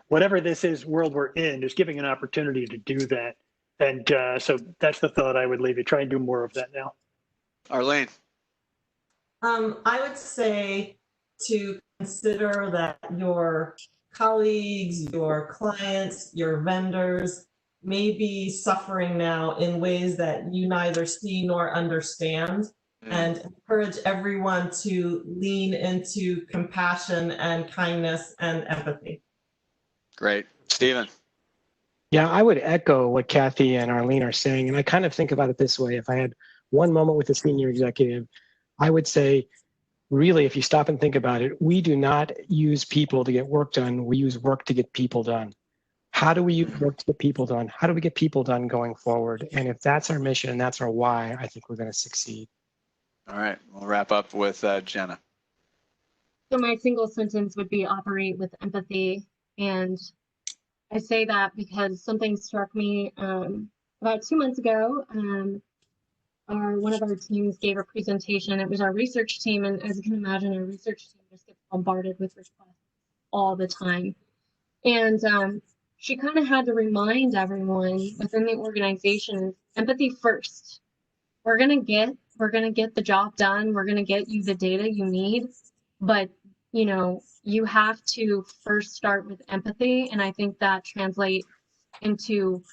whatever this is world we're in, is giving an opportunity to do that. And so that's the thought I would leave you. Try and do more of that now. Arlene. I would say to consider that your colleagues, your clients, your vendors may be suffering now in ways that you neither see nor understand, and encourage everyone to lean into compassion and kindness and empathy. Great. Stephen. Yeah, I would echo what Kathy and Arlene are saying. And I kind of think about it this way. If I had one moment with a senior executive, I would say, really, if you stop and think about it, we do not use people to get work done. We use work to get people done. How do we use work to get people done? How do we get people done going forward? And if that's our mission and that's our why, I think we're going to succeed. All right. We'll wrap up with Jenna. So my single sentence would be operate with empathy. And I say that because something struck me about 2 months ago. One of our teams gave a presentation. It was our research team, and as you can imagine, our research team just gets bombarded with requests all the time. And she kind of had to remind everyone within the organization, empathy first. We're gonna get the job done. We're gonna get you the data you need, but you have to first start with empathy, and I think that translates into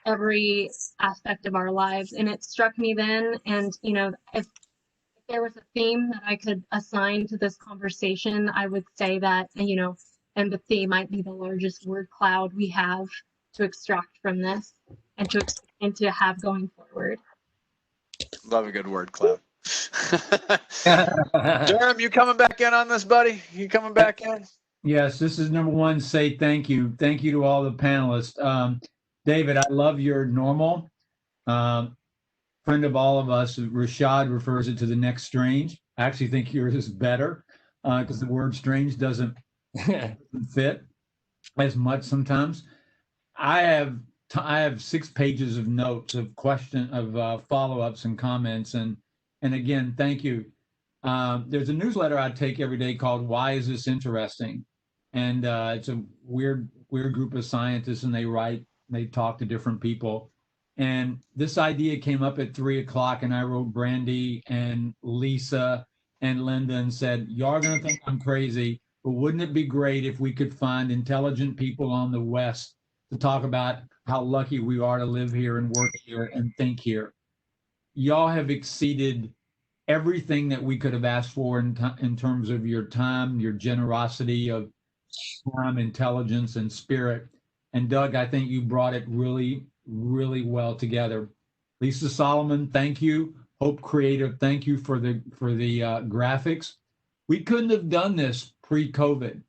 every aspect of our lives. And it struck me then, and if there was a theme that I could assign to this conversation, I would say that empathy might be the largest word cloud we have to extract from this and to have going forward. Love a good word cloud. Durham, you coming back in on this, buddy? You coming back in? Yes, this is number one. Say thank you. Thank you to all the panelists. David, I love your normal. Friend of all of us, Rashad refers it to the next strange. I actually think yours is better because the word strange doesn't fit as much sometimes. I have 6 pages of notes of follow-ups and comments, and again, thank you. There's a newsletter I take every day called "Why Is This Interesting?" and it's a weird group of scientists, and they talk to different people. And this idea came up at 3:00, and I wrote Brandy and Lisa and Linda and said, "Y'all are gonna think I'm crazy, but wouldn't it be great if we could find intelligent people on the West to talk about how lucky we are to live here and work here and think here?" Y'all have exceeded everything that we could have asked for in terms of your time, your generosity of time, intelligence, and spirit. And Doug, I think you brought it really, really well together. Lisa Solomon, thank you. Hope Creative, thank you for the graphics. We couldn't have done this pre-COVID.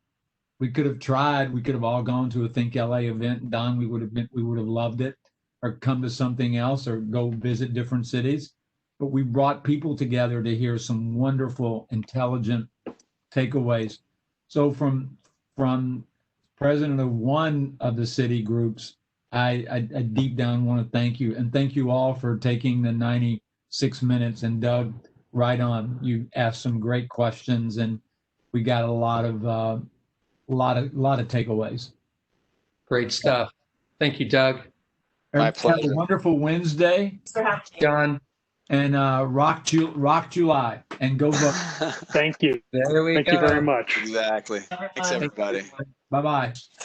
We could have tried. We could have all gone to a ThinkLA event. Don, we would have loved it, or come to something else, or go visit different cities. But we brought people together to hear some wonderful, intelligent takeaways. So from president of one of the city groups, I deep down want to thank you, and thank you all for taking the 96 minutes. And Doug, right on. You asked some great questions, and we got a lot of takeaways. Great stuff. Thank you, Doug. My Have pleasure. a wonderful Wednesday. John. And rock July, and go vote. Thank you. There we Thank go. you very much. Exactly. Thanks, everybody. Bye-bye.